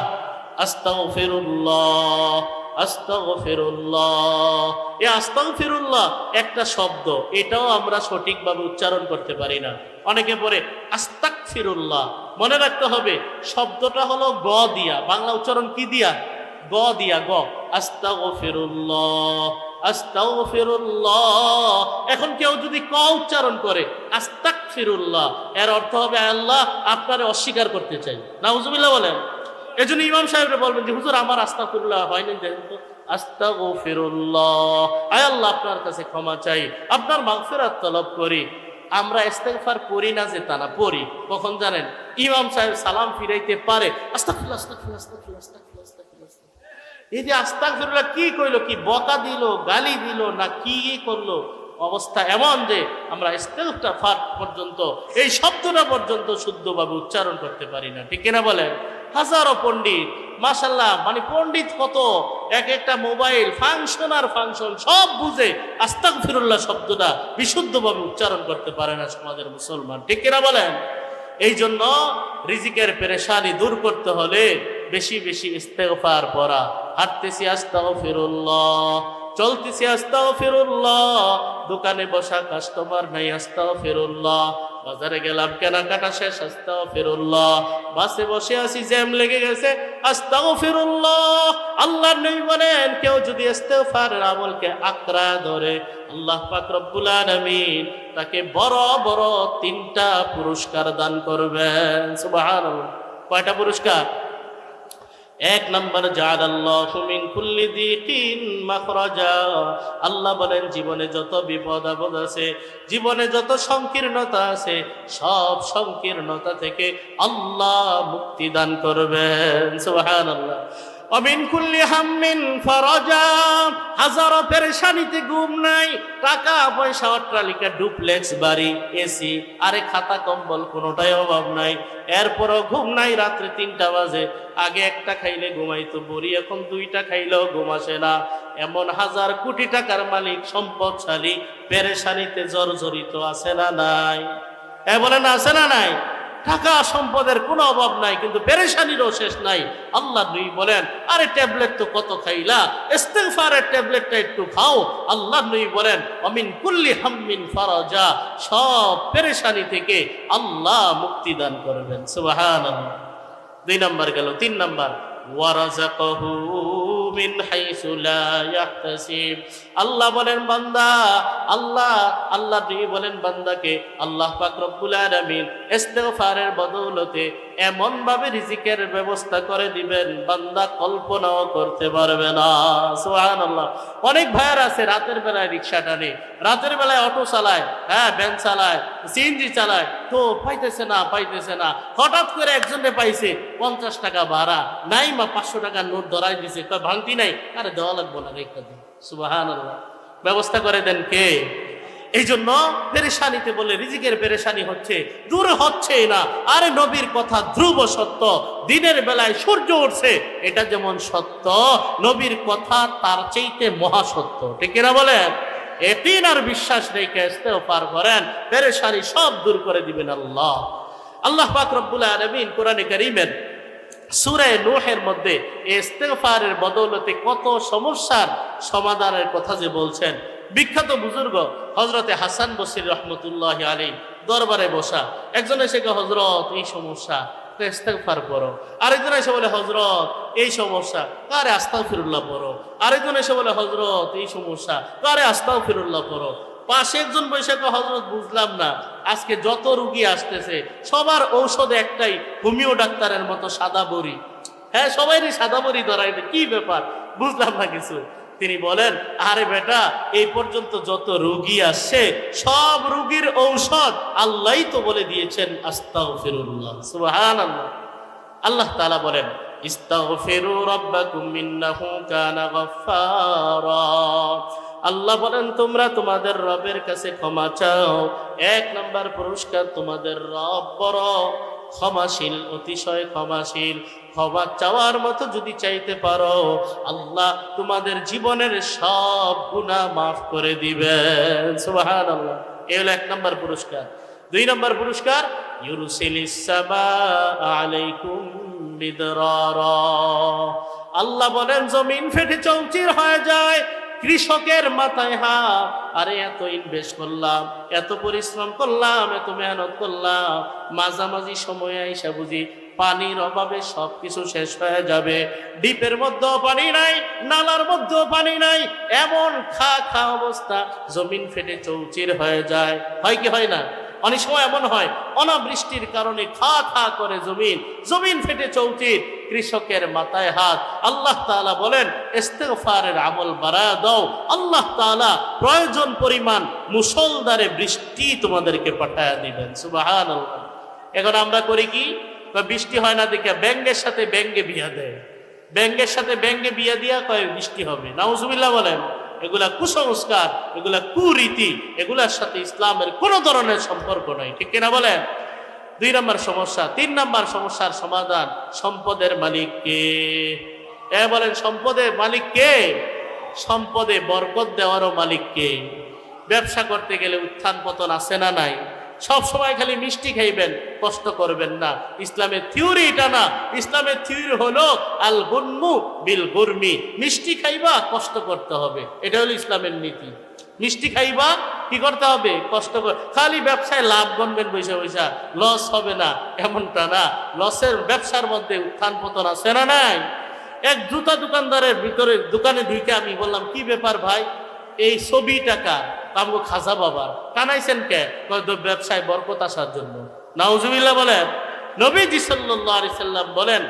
আস্তাগফিরুল্লাহ আস্তাগফিরুল্লাহ। এই আস্তাগফিরুল্লাহ একটা শব্দ, এটাও আমরা সঠিকভাবে উচ্চারণ করতে পারি না। অনেকে পড়ে আস্তাগফিরুল্লাহ। মনে রাখতে হবে শব্দটা হলো গ দিয়া, বাংলা উচ্চারণ কি দিয়া? গ দিয়া, গ। আস্তাগফিরুল্লাহ আস্তাগফিরুল্লাহ। এখন কেউ যদি ক উচ্চারণ করে আস্তাগফিরুল্লাহ, এর অর্থ হবে আল্লাহ আপনারে অস্বীকার করতে চাই। নাউজুবিল্লাহ বলেন। এজন্য ইমাম সাহেবরা বলবেন যে হুজুর আমার আস্তাগফিরুল্লাহ হয়নি, দেখেন তো, আস্তাগফিরুল্লাহ, আয় আল্লাহ আপনার কাছে ক্ষমা চাই, আপনার মাগফিরাত তলব করি। আমরা ইস্তেগফার করি না যে তা না, পড়ি। কখন জানেন? ইমাম সাহেব সালাম ফিরাইতে পারে আস্তাগফিরুল্লাহ আস্তাগফিরুল্লাহ আস্তাগফিরুল্লাহ আস্তাগফিরুল্লাহ আস্তাগফিরুল্লাহ। এই যে আস্তাগফিরুল্লাহ কি কইলো, কি বকা দিল, গালি দিল, না কি করলো? অবস্থা এমন যে আমরা ইস্তেগফার পর্যন্ত, এই শব্দটা পর্যন্ত শুদ্ধভাবে উচ্চারণ করতে পারি না। ঠিক কিনা বলেন? হাজারো পণ্ডিত, মাশাআল্লাহ, মানে পণ্ডিত কত, এক একটা মোবাইল ফাংশন আর ফাংশন সব বুঝে আস্তাগফিরুল্লাহ শব্দটা বিশুদ্ধভাবে উচ্চারণ করতে পারে না সমাজের মুসলমান। ঠিক কিনা বলেন? এই জন্য রিজিকের পেরেশানি দূর করতে হলে বেশি বেশি ইস্তেগফার পড়া। হাঁটতেছি আস্তাগফিরুল্লাহ, চলতেছি আস্তাগফিরুল্লাহ, দোকানে বসা কাস্টমার নাই আস্তাগফিরুল্লাহ, বাজারে গেলাম কেনাকাটা শেষ আস্তাগফিরুল্লাহ, বাসে বসে আছি জ্যাম লেগে গেছে আস্তাগফিরুল্লাহ। আল্লাহর নবী বলেন কেউ যদি ইস্তেগফারের আমলকে আঁকড়া ধরে আল্লাহ পাক রব্বুল আলামিন তাকে বড় বড় 3টা পুরস্কার দান করবেন। সুবহানাল্লাহ। কয়টা পুরস্কার? 1 নম্বর জাআলাল্লাহু মিন কুল্লি যিকিন মাখরাজা। আল্লাহ বলেন জীবনে যত বিপদ আপদ আছে, জীবনে যত সংকীর্ণতা আছে, সব সংকীর্ণতা থেকে আল্লাহ মুক্তি দান করবেন। সুবহানাল্লাহ। অমিন কুল্লি হাম্মিন ফারাজা। হাজারো পেরেশানিতে ঘুম নাই, টাকা পয়সা, অট্টালিকা, ডুপ্লেক্স বাড়ি, এসি, আরে খাতা কম্বল কোনোটাই অভাব নাই, এরপরও ঘুম নাই। রাত্রে 3টা বাজে, আগে 1টা খাইলে ঘুমাইতো বুড়ি, এখন 2টা খাইলেও ঘুম আসে না। এমন হাজার কোটি টাকার মালিক, সম্পদশালী, পেরেশানিতে জর্জরিত আছে না নাই? বলেন আছে না নাই? টাকা সম্পদের কোনো অভাব নাই, কিন্তু পেরেশানিরও শেষ নাই। আল্লাহ নবী বলেন আরে ট্যাবলেট তো কত খাইলা, ইস্তিগফারের ট্যাবলেটটা একটু খাও। আল্লাহ নবী বলেন অমিন কুল্লি হাম্মিন ফারাজা, সব পেরেশানি থেকে আল্লাহ মুক্তি দান করবেন। সুবহানাল্লাহ। 2 নাম্বার গেল। 3 নাম্বার ওয়ারাযাকাহু মিন হাইসু লা ইয়াহতাসিব। আল্লাহ বলেন বান্দা, আল্লাহ নবী বলেন বান্দাকে আল্লাহ পাক রব্বুল আলামিন ইস্তিগফারের বদৌলতে এমন ভাবে রিজিকের ব্যবস্থা করে দিবেন বান্দা কল্পনাও করতে পারবে না। সুবহানাল্লাহ। অনেক ভাইয়ার আছে রাতের বেলায় রিকশা টানে, রাতের বেলায় অটো চালায়, হ্যাঁ ভ্যান চালায়, সিএনজি চালায়, তো পাইতেছে না। হঠাৎ করে একজনে পাইছে 50 টাকা ভাড়া নাই, মা 500 টাকার নোট ধরাই দিছে, কয় ভাঙতি নাই, আরে দেওয়া লাগবো না, রেখে দিন। সুবহানাল্লাহ। ব্যবস্থা করে দেন কে? এই জন্য পেরেশানিতে বলে রিজিকের পেরেশানি হচ্ছে, দূর হচ্ছে না। আরে নবীর কথা ধ্রুব সত্য, দিনের বেলায় সূর্য উঠছে এটা যেমন সত্য, নবীর কথা তার চাইতে মহাসত্য। ঠিক কিনা বলেন? ইয়াকিন আর বিশ্বাস রেখে ইস্তেগফার করেন, পেরেশানি সব দূর করে দিবেন আল্লাহ। আল্লাহ পাক রব্বুল আলামিন কোরআনে কারীমের সূরা নূহের মধ্যে ইস্তেগফারের বদৌলতে কত সমস্যার সমাধানের কথা যে বলছেন। বিখ্যাত বুজুর্গ হযরতে হাসান বসরি রহমতুল্লাহি আলাইহি দরবারে বসা, একজন এসে কে হযরত এই সমস্যা, ইস্তেগফার করো। আরেকজন এসে বলে হযরত এই সমস্যা, কারে আস্তাগফিরুল্লাহ পড়ো। আরেকজন এসে বলে হযরত এই সমস্যা, কারে আস্তাগফিরুল্লাহ পড়ো। পাশে একজন বৈশাখে হযরত বুঝলাম না, আজকে যত রুগী আসতেছে সবার ঔষধ একটাই, হোমিও ডাক্তারের মতো সাদা বড়ি। হ্যাঁ, সবাইরই সাদা বড়ি ধরাই, কি ব্যাপার বুঝলাম না কিছু। তিনি বলেন, আরে বেটা, এই পর্যন্ত যত রোগী আসছে সব রোগীর ঔষধ আল্লাহই তো বলে দিয়েছেন আস্তাগফিরুল্লাহ। সুবহানাল্লাহ। আল্লাহ তাআলা বলেন, ইস্তাগফিরু রাব্বাকুম ইন্নাহু কানা গাফফারা। আল্লাহ বলেন তোমরা তোমাদের রবের কাছে ক্ষমা চাও। 1 নাম্বার পুরস্কার, তোমাদের রব বড় ক্ষমাশীল, অতিশয় ক্ষমাশীল। ক্ষমা চাওয়ার মতো যদি চাইতে পারো, আল্লাহ তোমাদের জীবনের সব গুনাহ মাফ করে দিবেন। সুবহানাল্লাহ। এই হলো 1 নাম্বার পুরস্কার। 2 নাম্বার পুরস্কার, ইউরসিলিস সামাআ আলাইকুম মিদরারা। আল্লাহ বলেন জমিন ফেটে চৌচির হয়ে যায়, কৃষকের মাথায় হাত, আরে এত ইনভেস্ট করলাম, এত পরিশ্রম করলাম, এত মেহনত করলাম, মাঝামাঝি সময়ে আইসা বুঝি পানির অভাবে সবকিছু শেষ হয়ে যাবে। ডিপের মধ্যেও পানি নাই, নালার মধ্যেও পানি নাই, এমন খা অবস্থা, জমিন ফেটে চৌচির হয়ে যায়। হয় কি হয় না? অনেক সময় এমন হয়, অনাবৃষ্টির কারণে খা করে জমিন ফেটে চৌচির, কৃষকের মাথায় হাত। আল্লাহ তাআলা বলেন ইস্তিগফারের আমল বাড়ায় দাও, আল্লাহ তাআলা প্রয়োজন পরিমাণ মুষলধারে বৃষ্টি তোমাদেরকে পাঠায়া দিবেন। সুবহানাল্লাহ। এখন আমরা করি কি, বৃষ্টি হয় না দেখে ব্যাঙ্গের সাথে ব্যাঙ্গে বিয়া দেয়, ব্যাঙ্গের সাথে ব্যাঙ্গে বিয়া দিয়া কয় বৃষ্টি হবে। নাউজুবিল্লাহ বলেন। এগুলা কুসংস্কার, এগুলা কুরীতি, এগুলার সাথে ইসলামের কোনো ধরনের সম্পর্ক নাই। ঠিক কিনা বলেন? 2 নাম্বার সমস্যা। 3 নাম্বার সমস্যার সমাধান, সম্পদের মালিক কে? বলেন সম্পদের মালিক কে? সম্পদে বরকত দেওয়ারও মালিক কে? ব্যবসা করতে গেলে উত্থান পতন আছে না নাই? সব সময় খালি মিষ্টি খাইবেন, কষ্ট করবেন না। ইসলামের থিওরি এটা না। ইসলামের থিওরি হলো আল গুনমু বিল গুরমি, মিষ্টি খাইবা কষ্ট করতে হবে, এটা হলো ইসলামের নীতি। মিষ্টি খাইবা কি করতে হবে? কষ্ট কর। খালি ব্যবসায় লাভ গণবেন বৈশা লস হবে না, এমনটা না। লসের ব্যবসার মধ্যে উত্থান পতন আছে না নাই? এক জুতা দোকানদারের ভিতরে দোকানে ঢুকে আমি বললাম, কি ব্যাপার ভাই, এই ছবি টাকা আমগো খাজা বাবার কানাইছেন কে? ব্যবসায় বরকত আসার জন্য। নাউজুবিল্লাহ বলেন। নবীজি সাল্লাল্লাহু আলাইহি সাল্লাম বলেন,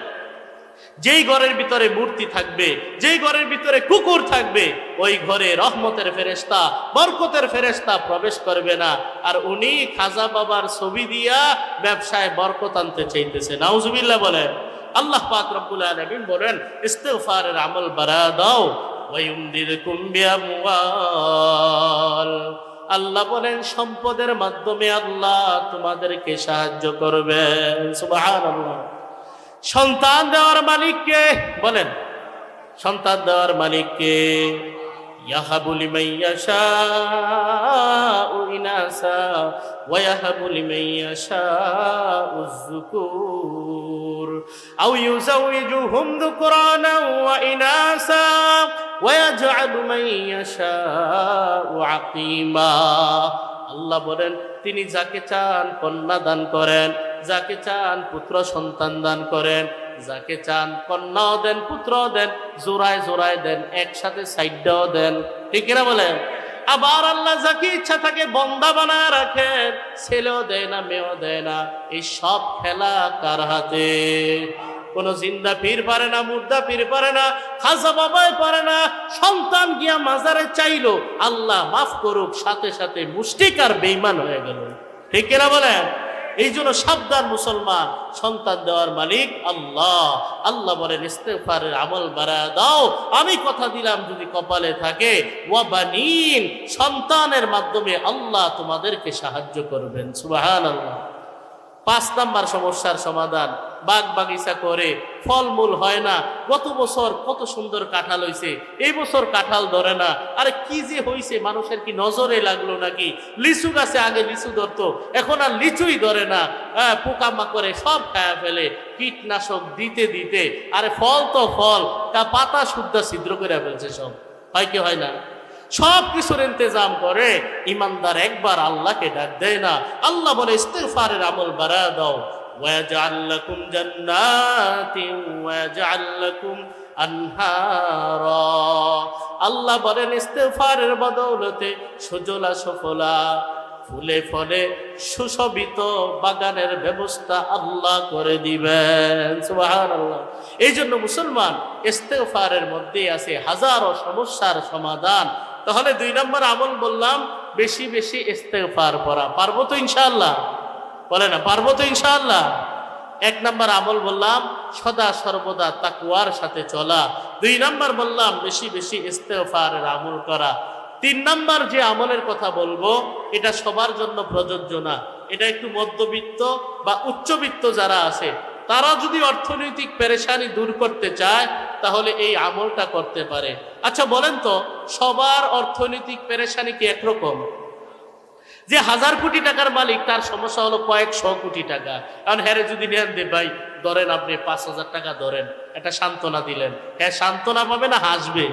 যেই ঘরের ভিতরে মূর্তি থাকবে, যেই ঘরের ভিতরে কুকুর থাকবে, ওই ঘরে রহমতের ফেরেশতা, বরকতের ফেরেশতা প্রবেশ করবে না। আর উনি খাজা বাবার ছবি দিয়া ব্যবসায় বরকত আনতে চাইতেছে। নাউজুবিল্লাহ বলেন। আল্লাহ পাক রব্বুল আলামিন বলেন ইস্তিগফারের আমল বাড়ায় দাও, ওয়ায়ুমদিদকুম বিআমওয়াল। আল্লাহ বলেন সম্পদের মাধ্যমে আল্লাহ তোমাদেরকে সাহায্য করবেন। সুবহানাল্লাহ। সন্তান দেওয়ার মালিক কে? বলেন সন্তান দেওয়ার মালিক কে? ইয়াহাবু লিমান ইয়াশাউ ইনাসা ওয়া ইয়াহাবু লিমান ইয়াশাউ যুকুর আও ইউযাওয়িজুহুম যুকরানা ওয়া ইনাসা ওয়া ইয়াজআলু মান ইয়াশাউ আকীমা। আল্লাহ বলেন তিনি যাকে চান কন্যা দান করেন, যাকে চান পুত্র সন্তান দান করেন, যাকে চান কন্যাও দেন, পুত্রও দেন, জোড়ায় জোড়ায় দেন, একসাথে সাইডটাও দেন। ঠিক কিনা বলেন? আবার আল্লাহ যাকে ইচ্ছা থাকে বন্দা বানায় রাখেন, ছেলেও দেয় না, মেয়েও দেয় না। এই সব খেলা কার হাতে? কোন জিন্দা পীর পারে না, মুর্দা পীর পারে না, খাজা বাবাই পারে না। সন্তান গিয়া মাজারে চাইলো, আল্লাহ মাফ করুক, সাথে সাথে মুশরিক আর বেঈমান হয়ে গেল। ঠিক কিনা বলেন? এই জন্য সাবধান মুসলমান, সন্তান দেওয়ার মালিক আল্লাহ। আল্লাহ বলেন ইস্তেগফারের আমল বাড়ায় দাও, আমি কথা দিলাম যদি কপালে থাকে, ওয়া বানিন, সন্তানের মাধ্যমে আল্লাহ তোমাদেরকে সাহায্য করবেন। সুবহানাল্লাহ। 5 নাম্বার সমস্যার সমাধান, বাগ বাগিচা করে ফলমূল হয় না। গত বছর কত সুন্দর কাঁঠাল হইছে, এই বছর কাঁঠাল ধরে না। আরে কি যে হইছে, মানুষের কি নজরে লাগলো নাকি? লিচু গাছে আগে লিচু ধরতো, এখন আর লিচুই ধরে না। পোকা মাকড়ে সব খায়া ফেলে, কীটনাশক দিতে দিতে। আরে ফল তো ফল, পাতা শুদ্ধা ছিদ্র করে ফেলছে সব। হয় কি হয় না? সব কিছুর ইন্তজাম করে, ইমানদার একবার আল্লাহকে ডাক দেয় না। আল্লাহ বলে ইস্তিগফারের আমল বাড়ায় দাও, ওয়াজআল লাকুম জান্নাতিন ওয়াজআল লাকুম আনহারা। আল্লাহ বলেন ইস্তিগফারের বদৌলতে সুজলা সফলা, ফুলে ফলে সুশোভিত বাগানের ব্যবস্থা আল্লাহ করে দিবেন। সুবহানাল্লাহ। এই জন্য মুসলমান, ইস্তিগফারের মধ্যে আছে হাজারো সমস্যার সমাধান। তাহলে 2 নম্বর আমল বললাম, বেশি বেশি ইস্তিগফার করা। পারবো তো ইনশাআল্লাহ? বলে না, পারবো তো ইনশাআল্লাহ? 1 নম্বর আমল বললাম, সদা সর্বদা তাকওয়ার সাথে চলা। 2 নম্বর বললাম, বেশি বেশি ইস্তিগফারের আমল করা। 3 নম্বর যে আমলের কথা বলবো, এটা সবার জন্য প্রযোজ্য না। এটা একটু মধ্যবিত্ত বা উচ্চবিত্ত যারা আছে, তারা যদি অর্থনৈতিক পেরেশানি দূর করতে চায়, তাহলে এই আমলটা করতে পারে। আচ্ছা বলেন তো, সবার অর্থনৈতিক পেরেশানি কি একরকম? যে 1000 কোটি টাকার মালিক, তার সমস্যা হলো কয়েকশো কোটি টাকা। কারণ হ্যাঁ যদি নেন দে ভাই, ধরেন আপনি 5000 টাকা ধরেন, একটা সান্ত্বনা দিলেন, হ্যাঁ সান্ত্বনা পাবে না হাসবে?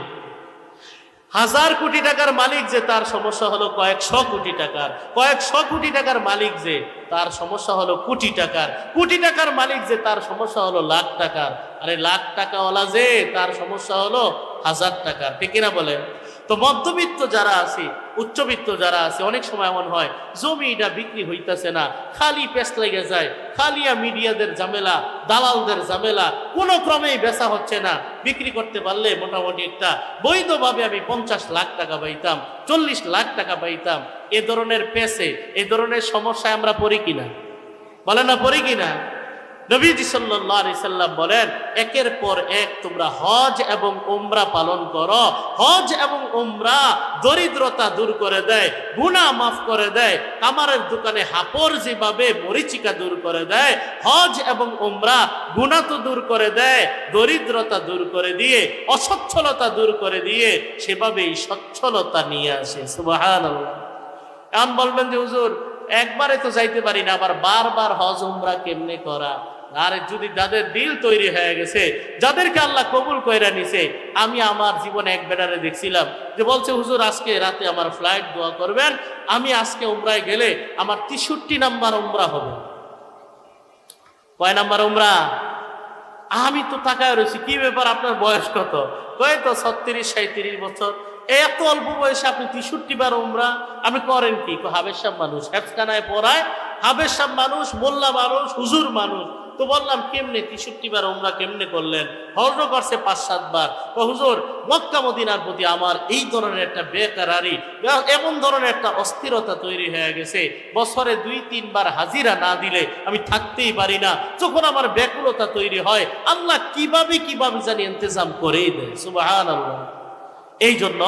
1000 কোটি টাকার মালিক যে, তার সমস্যা হলো কয়েকশো কোটি টাকার। কয়েকশো কোটি টাকার মালিক যে, তার সমস্যা হলো কোটি টাকার। কোটি টাকার মালিক যে, তার সমস্যা হলো লাখ টাকার। আরে লাখ টাকাওয়ালা যে, তার সমস্যা হলো 1000 টাকার। ঠিক কিনা বলেন? তো মধ্যবিত্ত যারা আছে, উচ্চবিত্ত যারা আছে, অনেক সময় এমন হয় জমিটা বিক্রি হইতেছে না, খালি পেস লেগে যায়, খালিয়া মিডিয়াদের ঝামেলা, দালালদের ঝামেলা, কোনো ক্রমেই বেচা হচ্ছে না। বিক্রি করতে পারলে মোটামুটি একটা বৈধভাবে আমি 50 লাখ টাকা পাইতাম, 40 লাখ টাকা পাইতাম। এ ধরনের পেসে, এই ধরনের সমস্যায় আমরা পড়ি কিনা? বলেন না, পড়ি কিনা? নবীজি সাল্লাল্লাহু আলাইহি সাল্লাম বলেন, একের পর এক তোমরা হজ এবং উমরা পালন করো। হজ এবং উমরা দরিদ্রতা দূর করে দেয়, গুনাহ মাফ করে দেয়। কামারের দোকানে হাপড় যেভাবে মরিচিকা দূর করে দেয়, হজ এবং উমরা গুনাহ তো দূর করে দেয়, দরিদ্রতা দূর করে দিয়ে, অসচ্ছলতা দূর করে দিয়ে, সেভাবেই সচ্ছলতা নিয়ে আসে। সুবহানাল্লাহ। এখন বলবেন যে হুজুর, একবারে তো যাইতে পারি না, আবার বারবার হজ উমরা কেমনে করা? আর যদি যাদের দিল তৈরি হয়ে গেছে, যাদেরকে আল্লাহ কবুল কইরা নিছে, আমি আমার জীবনে এক বেটারে দেখছিলাম যে বলছে, হুজুর আজকে রাতে আমার ফ্লাইট, দোয়া করবেন, আমি আজকে উমরায় গেলে আমার 63 নাম্বার উমরা হবে। কয় নাম্বার উমরা? আমি তো তাকায় রয়েছি, কি ব্যাপার, আপনার বয়স কত? কয় তো 36 37 বছর। এত অল্প বয়সে আপনি 63 বার উমরা? আমি করেন কি? হাবের সাহেব মানুষ, হেফখানায় পড়ায়, হাবের সাহেব মানুষ, মোল্লা মানুষ, হুজুর মানুষ। তো বললাম কেমনে 63 বার উমরা কেমনে করলেন? হজ করছে 5-7 বার। হুজুর, মক্কা মদিনার প্রতি আমার এই ধরনের একটা বেকারারি, এমন ধরনের একটা অস্থিরতা তৈরি হয়ে গেছে, বছরে 2-3 বার হাজিরা না দিলে আমি থাকতেই পারি না। যখন আমার ব্যাকুলতা তৈরি হয়, আল্লাহ কিভাবে জানি ইন্তজাম করেই দেয়। সুবহানাল্লাহ। এই জন্য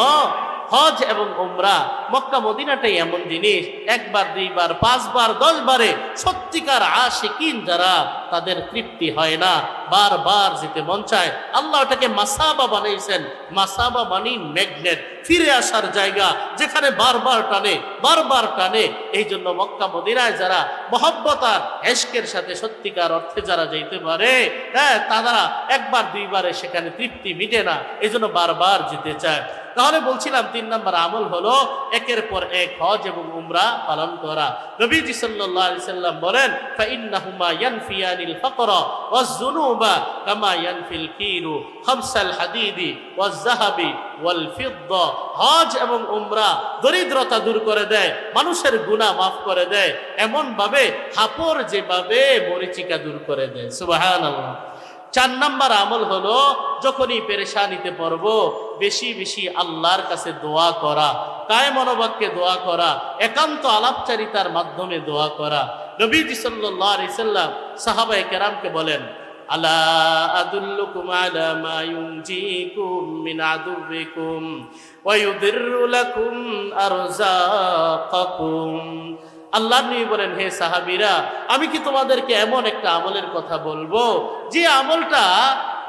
হজ এবং উমরা, মক্কা মদিনাটাই এমন জিনিস, 1 বার 2 বার 5 বার 10 বারে সত্যিকার আশিকিন যারা, তাদের তৃপ্তি হয় না, বারবার যেতে মন চায়। আল্লাহ ওটাকে মাসাবা বানাইছেন। মাসাবা মানি ম্যাগনেট, ফিরে আসার জায়গা, যেখানে বারবার টানে, বারবার টানে। এই জন্য মক্কা মদিনায় যারা মহব্বত আর এশকের সাথে সত্যিকার অর্থে যারা যেতে পারে, হ্যাঁ, তারা 1 বার 2 বারে সেখানে তৃপ্তি মিটে না, এই জন্য বারবার যেতে চায়। তাহলে বলছিলাম 3 নম্বর আমল হলো একের পর এক হজ এবং উমরা পালন করা। নবীজি সাল্লাল্লাহু আলাইহি সাল্লাম বলেন ফাইন্নাহুমা ইয়ানফিয়ানিল ফাকরা ওয়াজ-যুনুবা কামা ইয়ানফিল কিরু খামসাল হাদিদি ওয়াজ-যাহাবি ওয়াল ফিদ্দা। হজ এবং উমরা দরিদ্রতা দূর করে দেয়, মানুষের গুনাহ মাফ করে দেয়, এমন ভাবে হাপড় যেভাবে মরিচিকা দূর করে দেয়। সুবহানাল্লাহ। 4 নম্বর আমল হলো যখনই পেরেশানিতে পড়বো বেশি বেশি আল্লাহর কাছে দোয়া করা, কায়ে মনোবাক্যে দোয়া করা, একান্ত আলাপচারিতার মাধ্যমে দোয়া করা। নবীজি সাল্লাল্লাহু আলাইহি সাল্লাম সাহাবায়ে কেরামকে বলেন আলা আদুল্লুকুম আলা মা ইউনজিকুম মিন আদুবিকুম ওয়া ইউদিররু লাকুম আরযাকাকুম। আল্লাহ নবী বলেন, হে সাহাবীরা, আমি কি তোমাদেরকে এমন একটা আমলের কথা বলবো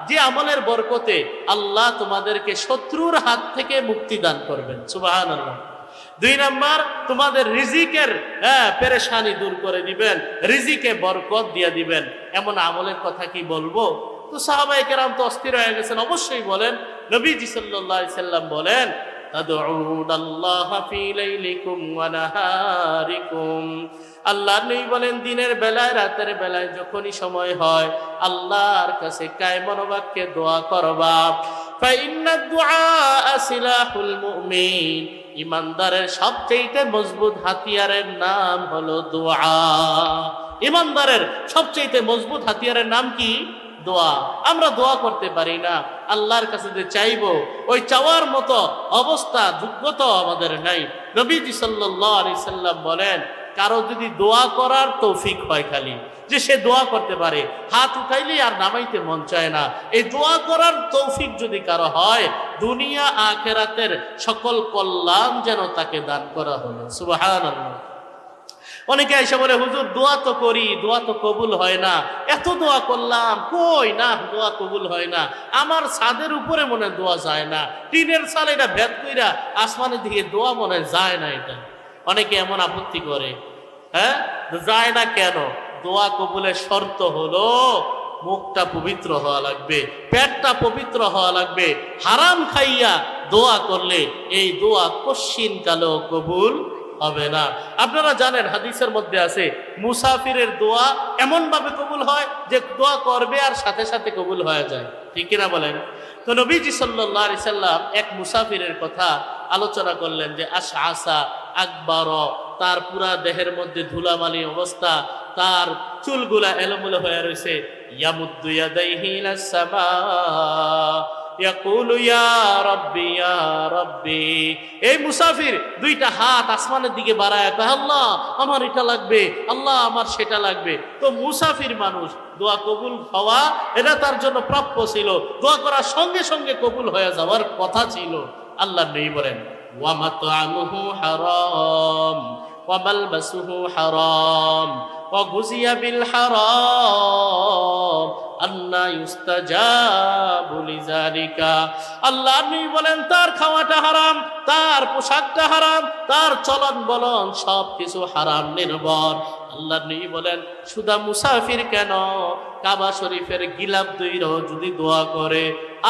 যে আমলের বরকতে আল্লাহ তোমাদেরকে শত্রুর হাত থেকে মুক্তি দান করবেন। সুবহানাল্লাহ। 2 নাম্বার, তোমাদের রিজিকের পেরেশানি দূর করে দিবেন, রিজিকে বরকত দিয়ে দিবেন। এমন আমলের কথা কি বলবো? তো সাহাবায়ে কেরাম তো অস্থির হয়ে গেছেন, অবশ্যই বলেন। নবীজি সাল্লাল্লাহু আলাইহি সাল্লাম বলেন তাদউনাল্লাহা ফি লাইলিকুম ওয়া নাহারিকুম। আল্লাহর নবী বলেন দিনের বেলায় রাতের বেলায় যখনই সময় হয় আল্লাহর কাছে কায়ে মনোবাক্যে দোয়া করবা। ফাইন্নাদ দুআ সিলাহুল মুমিন। ইমানদারের সবচেয়ে মজবুত হাতিয়ারের নাম হলো দোয়া। ইমানদারের সবচেয়ে মজবুত হাতিয়ারের নাম কি? দোয়া। আমরা দোয়া করতে পারি না, আল্লাহর কাছে যে চাইবো ওই চাওয়ার মতো অবস্থা যোগ্যতা আমাদের নাই। নবীজি সাল্লাল্লাহু আলাইহি সাল্লাম বলেন কারো যদি দোয়া করার তৌফিক হয়, খালি যে সে দোয়া করতে পারে, হাত উঠাইলেই আর নামাইতে মন চায় না, এই দোয়া করার তৌফিক যদি কারো হয়, দুনিয়া আখিরাতের সকল কল্যাণ যেন তাকে দান করা হলো। সুবহানাল্লাহ। অনেকে এসে বলে হুজুর দোয়া তো করি, দোয়া তো কবুল হয় না, এত দোয়া করলাম, কই না দোয়া কবুল হয় না। আমার ছাদের উপরে মনে দোয়া যায় না, টিনের চাল এটা ভেদ কইরা আসমানের দিকে দোয়া মনে যায় না। এটা অনেকে এমন আপত্তি করে, যায় না কেন? দোয়া কবুলের শর্ত হলো মুখটা পবিত্র হওয়া লাগবে, পেটটা পবিত্র হওয়া লাগবে। হারাম খাইয়া দোয়া করলে এই দোয়া কশিন কালো কবুল হবে না। আপনারা জানেন হাদিসের মধ্যে আছে মুসাফিরের দোয়া এমন ভাবে কবুল হয় যে দোয়া করবে আর সাথে সাথে কবুল হয়ে যায়, ঠিক কিনা বলেন? তো নবীজি সাল্লাল্লাহু আলাইহি সাল্লাম এক মুসাফিরের কথা আলোচনা করলেন যে আশআসা আকবার, তার পুরা দেহের মধ্যে ধুলামালি অবস্থা, তার চুলগুলা এলোমেলো হয়ে রয়েছে। ইয়ামুদ্দু ইয়াদাইহি ইলাস সামা ইয়াকুলু ইয়া রাব্বি ইয়া রাব্বি। এই মুসাফির 2টা হাত আসমানের দিকে বাড়ায় কয় আল্লাহ আমার এটা লাগবে, আল্লাহ আমার সেটা লাগবে। তো মুসাফির মানুষ, দোয়া কবুল হওয়া এটা তার জন্য প্রাপ্য ছিল, দোয়া করার সঙ্গে সঙ্গে কবুল হয়ে যাওয়ার কথা ছিল। আল্লাহ নবী বলেন ওয়া মাতআমুহু হারাম ওয়া মালবাসুহু হারাম ওয়া গুযিয়া বিল হারাম আন্না ইউস্তাজাবু লিযালিকা। আল্লাহ নবী বলেন তার খাওয়াটা হারাম, তার পোশাকটা হারাম, তার চলন বলন সব কিছু হারাম নির্ভর। আল্লাহ নবী বলেন শুধু মুসাফির কেন, কাবা শরীফের গিলাফ দুইরও যদি দোয়া করে,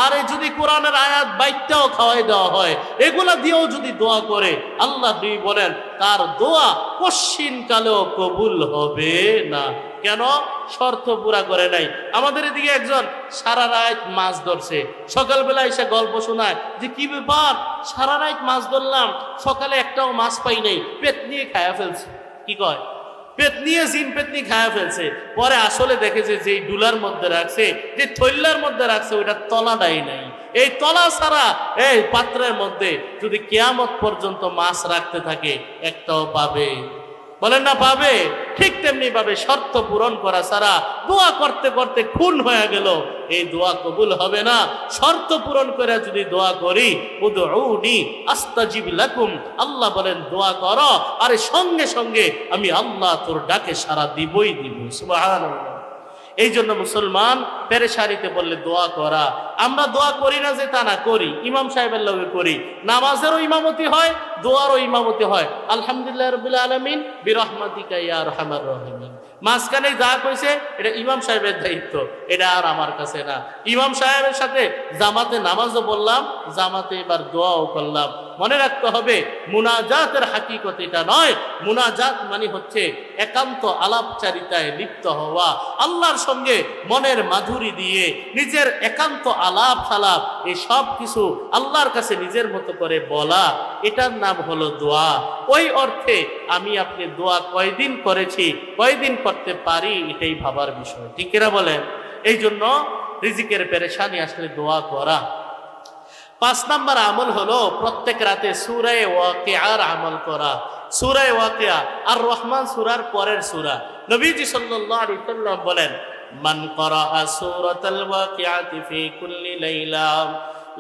আরে যদি কোরআনের আয়াত বাইকটাও খাওয়াই দেওয়া হয়, এগুলা দিয়েও যদি দোয়া করে, আল্লাহ নবী বলেন তার দোয়া কশিন কালেও কবুল হবে না। কেন? শর্ত পুরা করে নাই। আমাদের এদিকে একজন সারা রাত মাছ ধরছে, সকালবেলা এসে গল্প শোনায় যে কি ব্যাপার, সারা রাত মাছ ধরলাম, সকালে একটাও মাছ পাই নাই, পেট নিয়ে খায়া ফেলছে। কি কয়? পেট নিয়ে জিন পেতনি খায়া ফেলছে। পরে আসলে দেখেছে যে ডুলার মধ্যে রাখছে, যে থৈলার মধ্যে রাখছে, ওইটা তলাটাই নাই। এই তলা ছাড়া এই পাত্রের মধ্যে যদি কিয়ামত পর্যন্ত মাছ রাখতে থাকে একটাও পাবে? বলেন না পাবে? ঠিক তেমনি ভাবে শর্ত পূরণ করা ছাড়া দোয়া করতে করতে খুন হয়ে গেল, এই দোয়া কবুল হবে না। শর্ত পূরণ করে যদি দোয়া করি, উদউনি আস্তাজিব লাকুম, আল্লাহ বলেন দোয়া করো, আরে সঙ্গে সঙ্গে আমি আল্লাহ তোর ডাকে সাড়া দিবই দিব। সুবহানাল্লাহ। এই জন্য মুসলমান পেরেশানিতে বললে দোয়া করা। আমরা দোয়া করি না যে তা না, করি, ইমাম সাহেবের লগে করি, নামাজেরও ইমামতি হয়, দোয়ারও ইমামতি হয়। আলহামদুলিল্লাহ রাব্বিল আলামিন বিরহমাতিকা ইয়া আরহামার রাহিমিন। মাঝখানে যা কইছে এটা ইমাম সাহেবের দায়িত্ব, এটা আর আমার কাছে না। ইমাম সাহেবের সাথে জামাতে নামাজও বললাম, জামাতে এবার দোয়াও করলাম। মনে রাখতে হবে মুনাজাতের হাকিকত এটা নয়। মুনাজাত মানে হচ্ছে একান্ত আলাপচারিতায় লিপ্ত হওয়া, আল্লাহর সঙ্গে মনের মাধুরী দিয়ে নিজের একান্ত আলাপ সালাপ এই সব কিছু আল্লাহর কাছে নিজের মতো করে বলা, এটার নাম হলো দোয়া। ওই অর্থে আমি আপনি দোয়া কয়দিন করেছি, কয়দিন করতে পারি, এটাই ভাবার বিষয়, ঠিক কিনা বলেন? এই জন্য রিজিকের পেরেশানি আসলে দোয়া করা। 5 নম্বর আমল হলো প্রত্যেক রাতে সূরা ওয়াকিয়ার আমল করা। সূরা ওয়াকিয়া আর রহমান সূরার পরের সূরা। নবীজি সাল্লাল্লাহু আলাইহি ওয়াসাল্লাম বলেন, মান ক্বারাআ সূরাতাল ওয়াকিয়াতি ফি কুল্লি লাইলা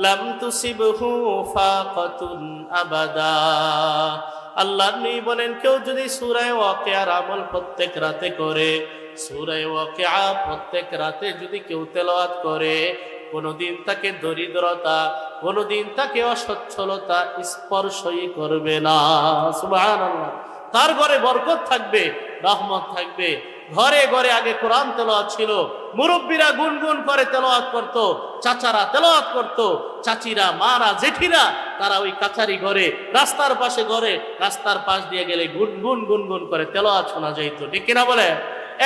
লাম তুসিবহু ফাকাতুন আবাদা। আল্লাহর নবী বলেন, কেউ যদি সূরা ওয়াকিয়ার আমল প্রত্যেক রাতে করে, সূরা ওয়াকিয়া প্রত্যেক রাতে যদি কেউ তেলাওয়াত করে, কোনদিন তাকে দরিদ্রতা, কোনদিন তাকে অসচ্ছলতা স্পর্শই করবে না। সুবহানাল্লাহ। তার ঘরে বরকত থাকবে, রহমত থাকবে। ঘরে ঘরে আগে কোরআন তেলাওয়াত ছিল, মুরব্বীরা গুনগুন করে তেলাওয়াত করত, চাচারা তেলাওয়াত করত, চাচিরা, মারা, জেঠিরা তারা ওই কাছারি ঘরে, রাস্তার পাশে ঘরে, রাস্তার পাশ দিয়ে গেলে গুনগুন গুনগুন করে তেলাওয়াত শোনা যাইত, ঠিক কিনা বলে?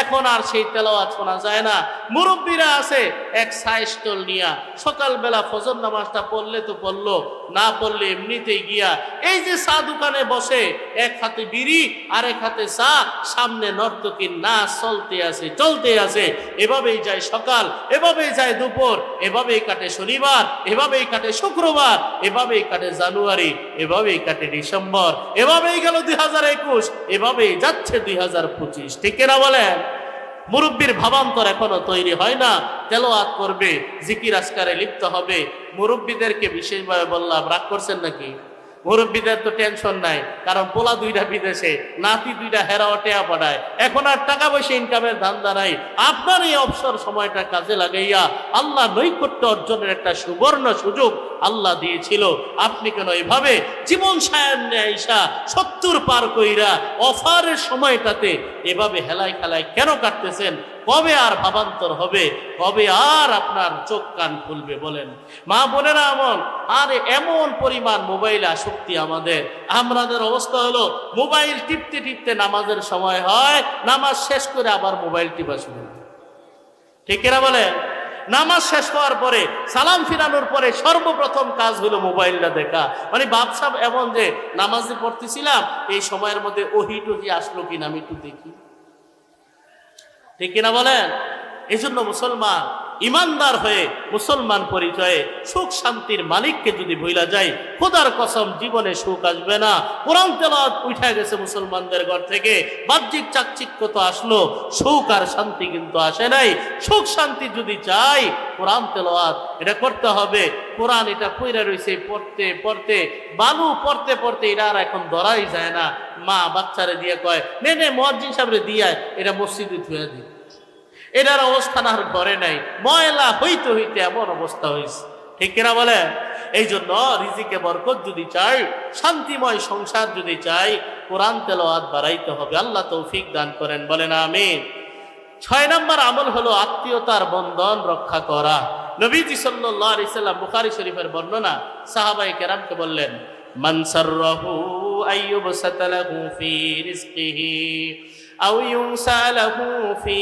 এখন আর সেই তেলাওয়াত শোনা যায় না। মুরব্বীরা আছে এক সাইস্টল নিয়া, সকালবেলা ফজর নামাজটা পড়লে তো পড়লো, না পড়লে এমনিতেই গিয়া এই যে চা দোকানে বসে, এক হাতে বিড়ি আর এক হাতে চা, সামনে নর্তকীর নাচ চলতে আছে চলতে আছে। এভাবেই যায় সকাল, এভাবেই যায় দুপুর, এভাবেই কাটে শনিবার, এভাবেই কাটে শুক্রবার, এভাবেই কাটে জানুয়ারি, এভাবেই কাটে ডিসেম্বর, এভাবেই গেল 2021, এভাবেই যাচ্ছে 2025, ঠিক কিনা বলেন? মুরব্বীর ভাবান্তর এখনো তৈরি হয় না। তেলাওয়াত করবে, জিকির আজকারে লিপ্ত হবে। মুরব্বীদেরকে বিশেষভাবে বললাম, রাগ করছেন নাকি? মুরব্বীদের তো টেনশন নাই, কারণ পোলা 2টা বিদেশে, নাতি 2টা হেরাও টেয়া পড়ায়, এখন আর টাকা পয়সা ইনকামের ধান্দা নাই। আপনার এই অবসর সময়টা কাজে লাগাইয়া আল্লাহ নৈকট্য অর্জনের একটা সুবর্ণ সুযোগ আল্লাহ দিয়েছিল। আপনি কেন এভাবে জীবন সায়ান্নে আইসা 70 পার কইরা অফারের সময়টাতে এভাবে হেলায় খেলায় কেন কাটতেছেন? কবে আর ভাবান্তর হবে? কবে আর আপনার চোখ কান খুলবে বলেন? মা বোনেরা আমন, আর এমন পরিমাণ মোবাইল আসক্তি আমাদের অবস্থা হলো, মোবাইল টিপতে টিপতে নামাজের সময় হয়, নামাজ শেষ করে আবার মোবাইল টিপা শুরু, ঠিক কিনা বলেন? নামাজ শেষ হওয়ার পরে, সালাম ফিরানোর পরে সর্বপ্রথম কাজ হলো মোবাইলটা দেখা। মানে বাপসাব এমন যে নামাজে পড়তেছিলাম, এই সময়ের মধ্যে ওহি টহি আসলো কিনা আমি একটু দেখি, ঠিক কিনা বলেন? এই জন্য মুসলমান ইমানদার হয়ে, মুসলমান পরিচয়ে সুখ শান্তির মালিককে যদি ভুলা যায়, খোদার কসম জীবনে সুখ আসবে না। কোরআন তেলাওয়াত উঠে গেছে মুসলমানদের ঘর থেকে, বাহ্যিক চাকচিক্য তো আসলো, সুখ আর শান্তি কিন্তু আসে নাই। সুখ শান্তি যদি চাই, কোরআন তেলাওয়াত এটা করতে হবে। কোরআন এটা পইরা রইছে, পড়তে পড়তে বালু পড়তে পড়তে এটা আর এখন ধরাই যায় না। মা বাচ্চারে দিয়ে কয়, নে নে মুয়াজ্জিন সাহেবরে দিয়া এটা মসজিদে থুয়া দি। এটার অবস্থান আর ঘরে নাই, ময়লা হইতে হইতে এমন অবস্থা হয়েছে, ঠিক কিনা বলে? এই জন্য রিজিকে বরকত যদি চাই, শান্তিময় সংসার যদি চাই, কোরআন তেলাওয়াত বাড়াইতে হবে। আল্লাহ তৌফিক দান করেন, বলেন আমিন। 6 নম্বর আমল হলো আত্মীয়তার বন্ধন রক্ষা করা। নবীজি সাল্লাল্লাহু আলাইহি সাল্লাম বুখারী শরীফের বর্ণনা, সাহাবায়ে কেরামকে বললেন, মান সাররাহু আইয়ুবসাতা লাহু ফি রিজকিহি আও ইউনসা লাহু ফি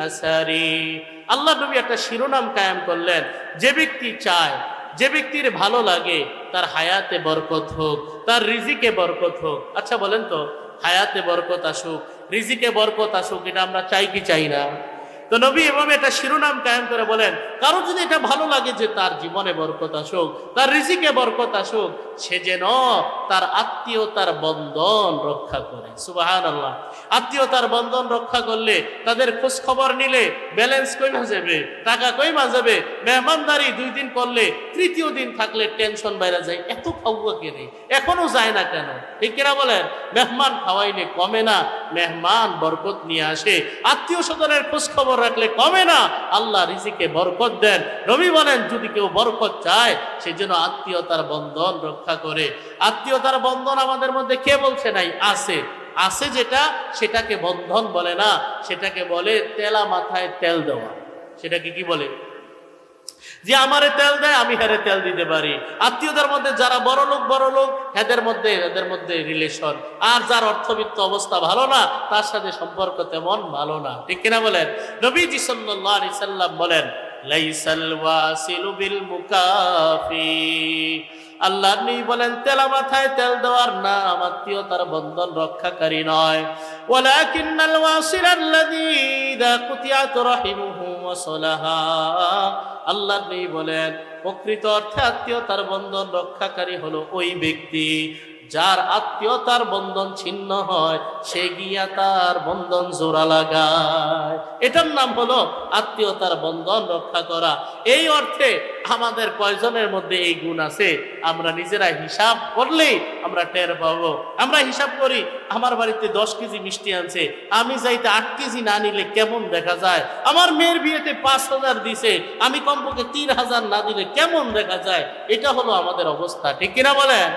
আসারি। আল্লাহ নবী একটা শিরোনাম কায়েম করলেন, যে ব্যক্তি চায়, যে ব্যক্তির ভালো লাগে তার হায়াতে বরকত হোক, তার রিজিকে বরকত হোক। আচ্ছা বলেন তো, হায়াতে বরকত আসুক, রিজিকে বরকত আসুক, এটা আমরা চাই কি চাই না? তো নবী এভাবে একটা শিরোনাম কায়েম করে বলেন, কারো যদি এটা ভালো লাগে যে তার জীবনে বরকত আসুক, তার রিজিকে বরকত আসুক, সে যেন তার আত্মীয়তার বন্ধন রক্ষা করে। সুবহানাল্লাহ। আত্মীয়তার বন্ধন রক্ষা করলে, তাদের খোঁজ খবর নিলে ব্যালেন্স কইমা যাবে, টাকা কইমা যাবে। মেহমানদারি 2 দিন করলে, 3য় দিন থাকলে টেনশন বাইরে যায়, এত খাওয়া কে নেই, এখনো যায় না কেন? ঠিক কিনা বলেন? মেহমান খাওয়াইলে কমে না, মেহমান বরকত নিয়ে আসে। আত্মীয় স্বজনের খোঁজ খবর রাখলে কমে না, আল্লাহ রিজিকে বরকত দেন। নবী বলেন, যদি কেউ বরকত চায়, সে যেন আত্মীয়তার বন্ধন রক্ষা করে। আত্মীয়তার বন্ধন আমাদের মধ্যে কে বলছে নাই? আছে। আছে যেটা, সেটাকে বন্ধন বলে না, সেটাকে বলে তেলা মাথায় তেল দেওয়া। সেটাকে কি বলে? যে আমারে তেল দেয়, আমি হেরে তেল দিতে পারি। আত্মীয়দের মধ্যে যারা বড় লোক এদের মধ্যে রিলেশন। আর যার অর্থবিত্ত অবস্থা ভালো না, তার সাথে সম্পর্ক তেমন ভালো না। ঠিক কিনা বলেন? নবীজি সাল্লাল্লাহু আলাইহি সাল্লাম বলেন, লাইসাল ওয়াসিলু বিল মুকাফি। আল্লাহ নবী বলেন, তেলা মাথায় তেল দেওয়ার নাম আত্মীয়তার বন্ধন রক্ষাকারী নয়। ওয়ালাকিন্নাল ওয়াসিলাল্লাযী ইযা কুতিয়াত রাহিমুহু ওয়া সালাহা। আল্লাহ নবী বলেন, প্রকৃত অর্থে আত্মীয়তার বন্ধন রক্ষাকারী হলো ওই ব্যক্তি যার আত্মীয়তার বন্ধন ছিন্ন হয়, সে গিয়া তার বন্ধন জোড়া লাগায়। এটার নাম হলো আত্মীয়তার বন্ধন রক্ষা করা। এই অর্থে আমাদের কয়জনের মধ্যে এই গুণ আছে? আমরা নিজেরা হিসাব করলেই আমরা টের পাবো। আমরা হিসাব করি, আমার বাড়িতে 10 কেজি মিষ্টি আনছে, আমি যাইতে 8 কেজি না নিলে কেমন দেখা যায়। আমার মেয়ের বিয়েতে 5,000 দিছে, আমি কমপক্ষে 3,000 না দিলে কেমন দেখা যায়। এটা হলো আমাদের অবস্থা। ঠিক কিনা বলেন?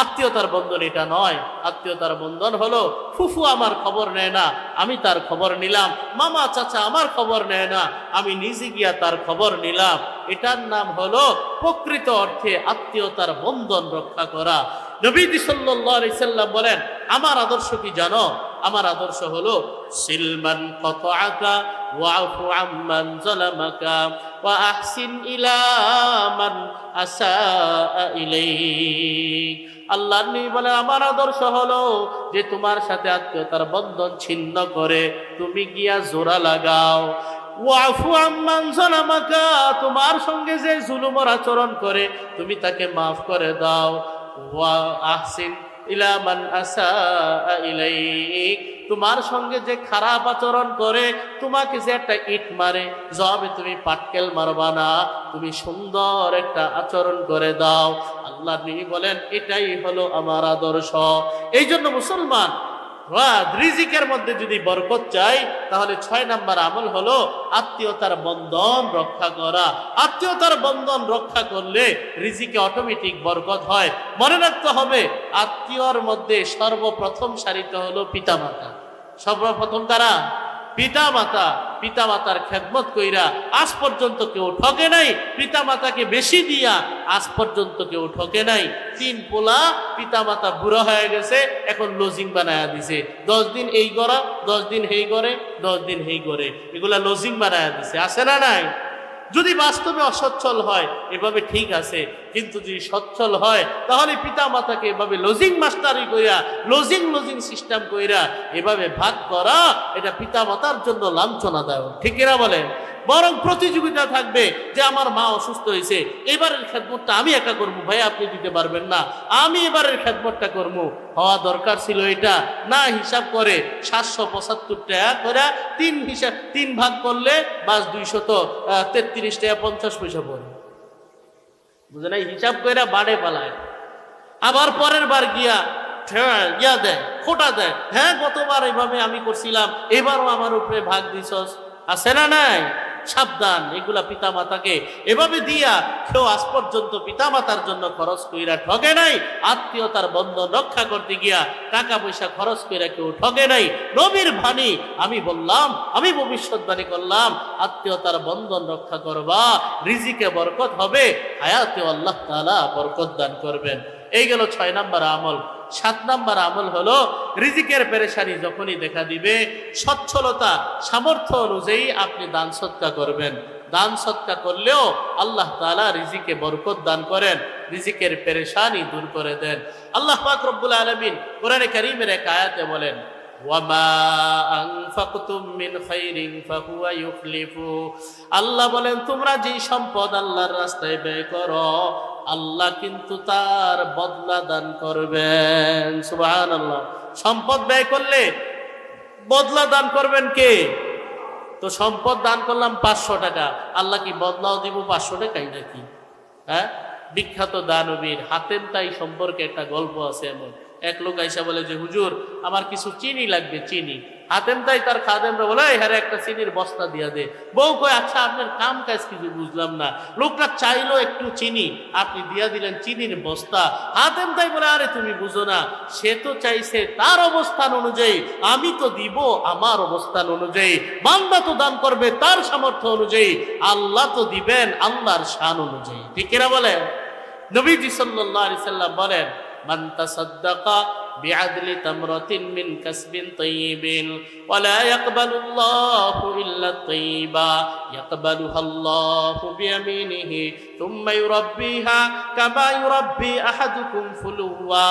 আত্মীয়তার বন্ধন এটা নয়। আত্মীয়তার বন্ধন হলো, ফুফু আমার খবর নেয় না, আমি তার খবর নিলাম। মামা চাচা আমার খবর নেয় না, আমি নিজে গিয়া তার খবর নিলাম। এটার নাম হলো প্রকৃত অর্থে আত্মীয়তার বন্ধন রক্ষা করা। নবীজি সাল্লাল্লাহু আলাইহি সাল্লাম বলেন, আমার আদর্শ কি জানো? আমার আদর্শ হলো সিলমান কতআকা ওয়াফু আম্মান যালামাকা ওয়া আহসিন ইলা মান আসাআ ইলাইক। আল্লাহর নবী বলে, আমার আদর্শ হলো যে তোমার সাথে আত্মীয়তার বন্ধন ছিন্ন করে তুমি গিয়া জোড়া লাগাও। ওয়াফু আম্মান যালামাকা, তোমার সঙ্গে যে জুলুমের আচরণ করে তুমি তাকে মাফ করে দাও। ওয়া আহসিন ইলা মান আসাআ ইলাইক, তোমার সঙ্গে যে খারাপ আচরণ করে, তোমাকে যে একটা ইট মারে, জবাবে তুমি পাটকেল মারবা না, তুমি সুন্দর একটা আচরণ করে দাও। আল্লাহ নবী বলেন, এটাই হলো আমার আদর্শ। এই জন্য মুসলমান রিজিকের মধ্যে যদি বরকত চাই, তাহলে 6 নাম্বার আমল হলো আত্মীয়তার বন্ধন রক্ষা করা। আত্মীয়তার বন্ধন রক্ষা করলে রিজিকে অটোমেটিক বরকত হয়। মনে রাখতে হবে, আত্মীয়র মধ্যে সর্বপ্রথম সারিতে হলো পিতামাতা। সর্বপ্রথম তারা পিতামাতা। পিতামাতার খেদমত কইরা আজ পর্যন্ত কেউ ঠকে নাই, পিতামাতাকে বেশি দিয়া আজ পর্যন্ত কেউ ঠকে নাই। 3 পোলা, পিতামাতা বুড়া হয়ে গেছে, এখন লজিং বানায়া দিছে। 10 দিন এই করা, 10 দিন হেই করে, 10 দিন হেই করে, এগুলা লজিং বানায়া দিছে। আছে না নাই? যদি বাস্তবে অসচ্ছল হয় এভাবে ঠিক আছে, কিন্তু যদি সচ্ছল হয় তাহলে পিতা মাতাকে এভাবে লজিং মাস্টারি কইরা, লজিং সিস্টেম কইরা এভাবে ভাগ করা, এটা পিতা মাতার জন্য লাঞ্ছনাদায়ক। ঠিক এরা বলেন? বরং প্রতিযোগিতা থাকবে যে আমার মা অসুস্থ হয়েছে, এবারের খেদমতটা আমি একা করবো, ভাই আপনি দিতে পারবেন না, আমি এবারের খেদমতটা করবো। হওয়া দরকার ছিল এটা না। হিসাব করে 775 টাকা করে 3 ভাগ করলে বাস 233 টাকা 50 পয়সা পড়ে। বুঝে নাই? হিসাব করে বাড়ে পালায়, আবার পরের বার গিয়া দেয়, খোটা দেয়। হ্যাঁ, গতবার এভাবে আমি করছিলাম, এবারও আমার উপরে ভাগ দিছস। আছে না নাই? সাবধান, এগুলা পিতা মাতাকে এভাবে দিয়া কেউ আজ পর্যন্ত পিতা মাতার জন্য খরচ কইরা ঠকে নাই। আত্মীয়তার বন্ধন রক্ষা করতে গিয়া টাকা পয়সা খরচ কইরা কেউ ঠকে নাই। নবীর বাণী আমি বললাম, আমি ভবিষ্যৎবাণী করলাম, আত্মীয়তার বন্ধন রক্ষা করবা, রিজিকে বরকত হবে, হায়াতে আল্লাহ তাআলা বরকত দান করবেন। এই গেল 6 নাম্বার আমল। 7 নাম্বার আমল হলো, রিজিকের পেরেশানি যখনই দেখা দিবে, সচ্ছলতা সামর্থ্য অনুযায়ী আপনি দান সদকা করবেন। দান সদকা করলেও আল্লাহ তাআলা রিজিকে বরকত দান করেন, রিজিকের পেরেশানি দূর করে দেন। আল্লাহ পাক রব্বুল আলামিন কোরআনে কারীমের এক আয়াতে বলেন, ওয়ামা আনফাকতুম মিন খাইরিন ফাহুয়া ইউখলিফু। আল্লাহ বলেন, তোমরা যে সম্পদ আল্লাহর রাস্তায় ব্যয় করো, আল্লাহ কিন্তু তার বদলা দান করবেন। সুবহানাল্লাহ। সম্পদ ব্যয় করলে বদলা দান করবেন কে? তো সম্পদ দান করলাম 500 টাকা, আল্লাহ কি বদলাও দিব 500 টাকাই নাকি? হ্যাঁ, বিখ্যাত দানবীর হাতেম তাই সম্পর্কে একটা গল্প আছে। এমন এক লোক আইসা বলে যে, হুজুর আমার কিছু চিনি লাগবে, চিনি। হাতেম তাই তার খাদেমরা বলে এই হারে একটা চিনির বস্তা দিয়া দে। বউ কয় আচ্ছা আপনার কাম কাজ কিছু বুঝলাম না, লোকটা চাইলো একটু চিনি, আপনি দিয়া দিলেন চিনির বস্তা। হাতেম তাই বলে আরে তুমি বুঝো না, সে তো চাইছে তার অবস্থান অনুযায়ী, আমি তো দিব আমার অবস্থান অনুযায়ী, বান্দা তো দান করবে তার সামর্থ্য অনুযায়ী, আল্লাহ তো দিবেন আল্লাহর শান অনুযায়ী। ঠিক কিনা বলেন? নবীজি সাল্লাল্লাহু আলাইহি সাল্লাম বলেন মান তাসাদ্দাকা বিআদলি তামরাতিন মিন কাসবিন তাইয়িবিন ওয়ালা ইয়াকবালুল্লাহু ইল্লা তাইয়িবা ইয়াকবালুহাল্লাহু বিয়ামিনিহি থুম্মা ইউরাব্বিহা কামা ইউরাব্বি আহাদুকুম ফুলুওয়া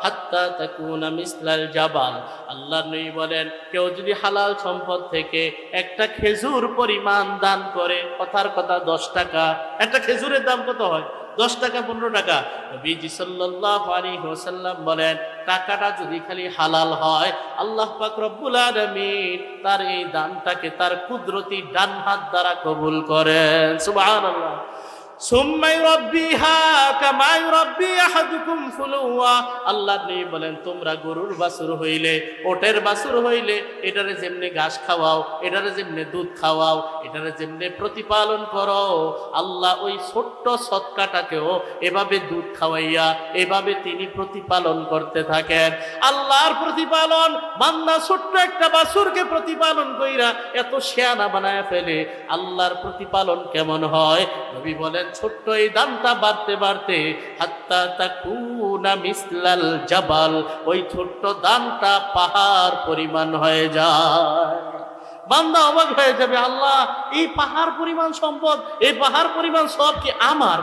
হাত্তা তাকুনা মিসলাল জাবাল। আল্লাহর নবী বলেন কেউ যদি হালাল সম্পদ থেকে একটা খেজুর পরিমাণ দান করে, কথার কথা 10 টাকা, একটা খেজুরের দাম কত হয়? 10 টাকা 15 টাকা। নবীজি সাল্লাল্লাহু আলাইহি ওয়াসাল্লাম বলেন টাকাটা যদি খালি হালাল হয়, আল্লাহ পাক রব্বুল আলামিন তার এই দানটাকে তার কুদরতি ডান হাত দ্বারা কবুল করেন। সুবহানাল্লাহ। সুম্মা ইউরাব্বিহা কামা ইউরাব্বি আহাদুকুম ফুলুওয়া। আল্লাহ নবী বলেন তোমরা গরুর বাছুর হইলে, ওটের বাছুর হইলে এটারে যেমনি ঘাস খাওয়াও, এটারে যেমনি দুধ খাওয়াও, এটারে যেমনি প্রতিপালন করো, আল্লাহ ওই ছোট্ট সৎকাটাকেও এভাবে দুধ খাওয়াইয়া এভাবে তিনি প্রতিপালন করতে থাকেন। আল্লাহর প্রতিপালন বান্দা ছোট্ট একটা বাছুরকে প্রতিপালন কইরা এত শেয়ানা বানায় ফেলে, আল্লাহর প্রতিপালন কেমন হয়? নবী বলেন ছোট্ট এই দানটা বাড়তে বাড়তে হাত্তা তাকুনা মিসলাল জাবাল, ওই ছোট্ট দানটা পাহাড় পরিমাণ হয়ে যায়। বান্দা অবাক হয়ে যাবে, আল্লাহ এই পাহাড় পরিমাণ সম্পদ, এই পাহাড় পরিমাণ সব কি আমার?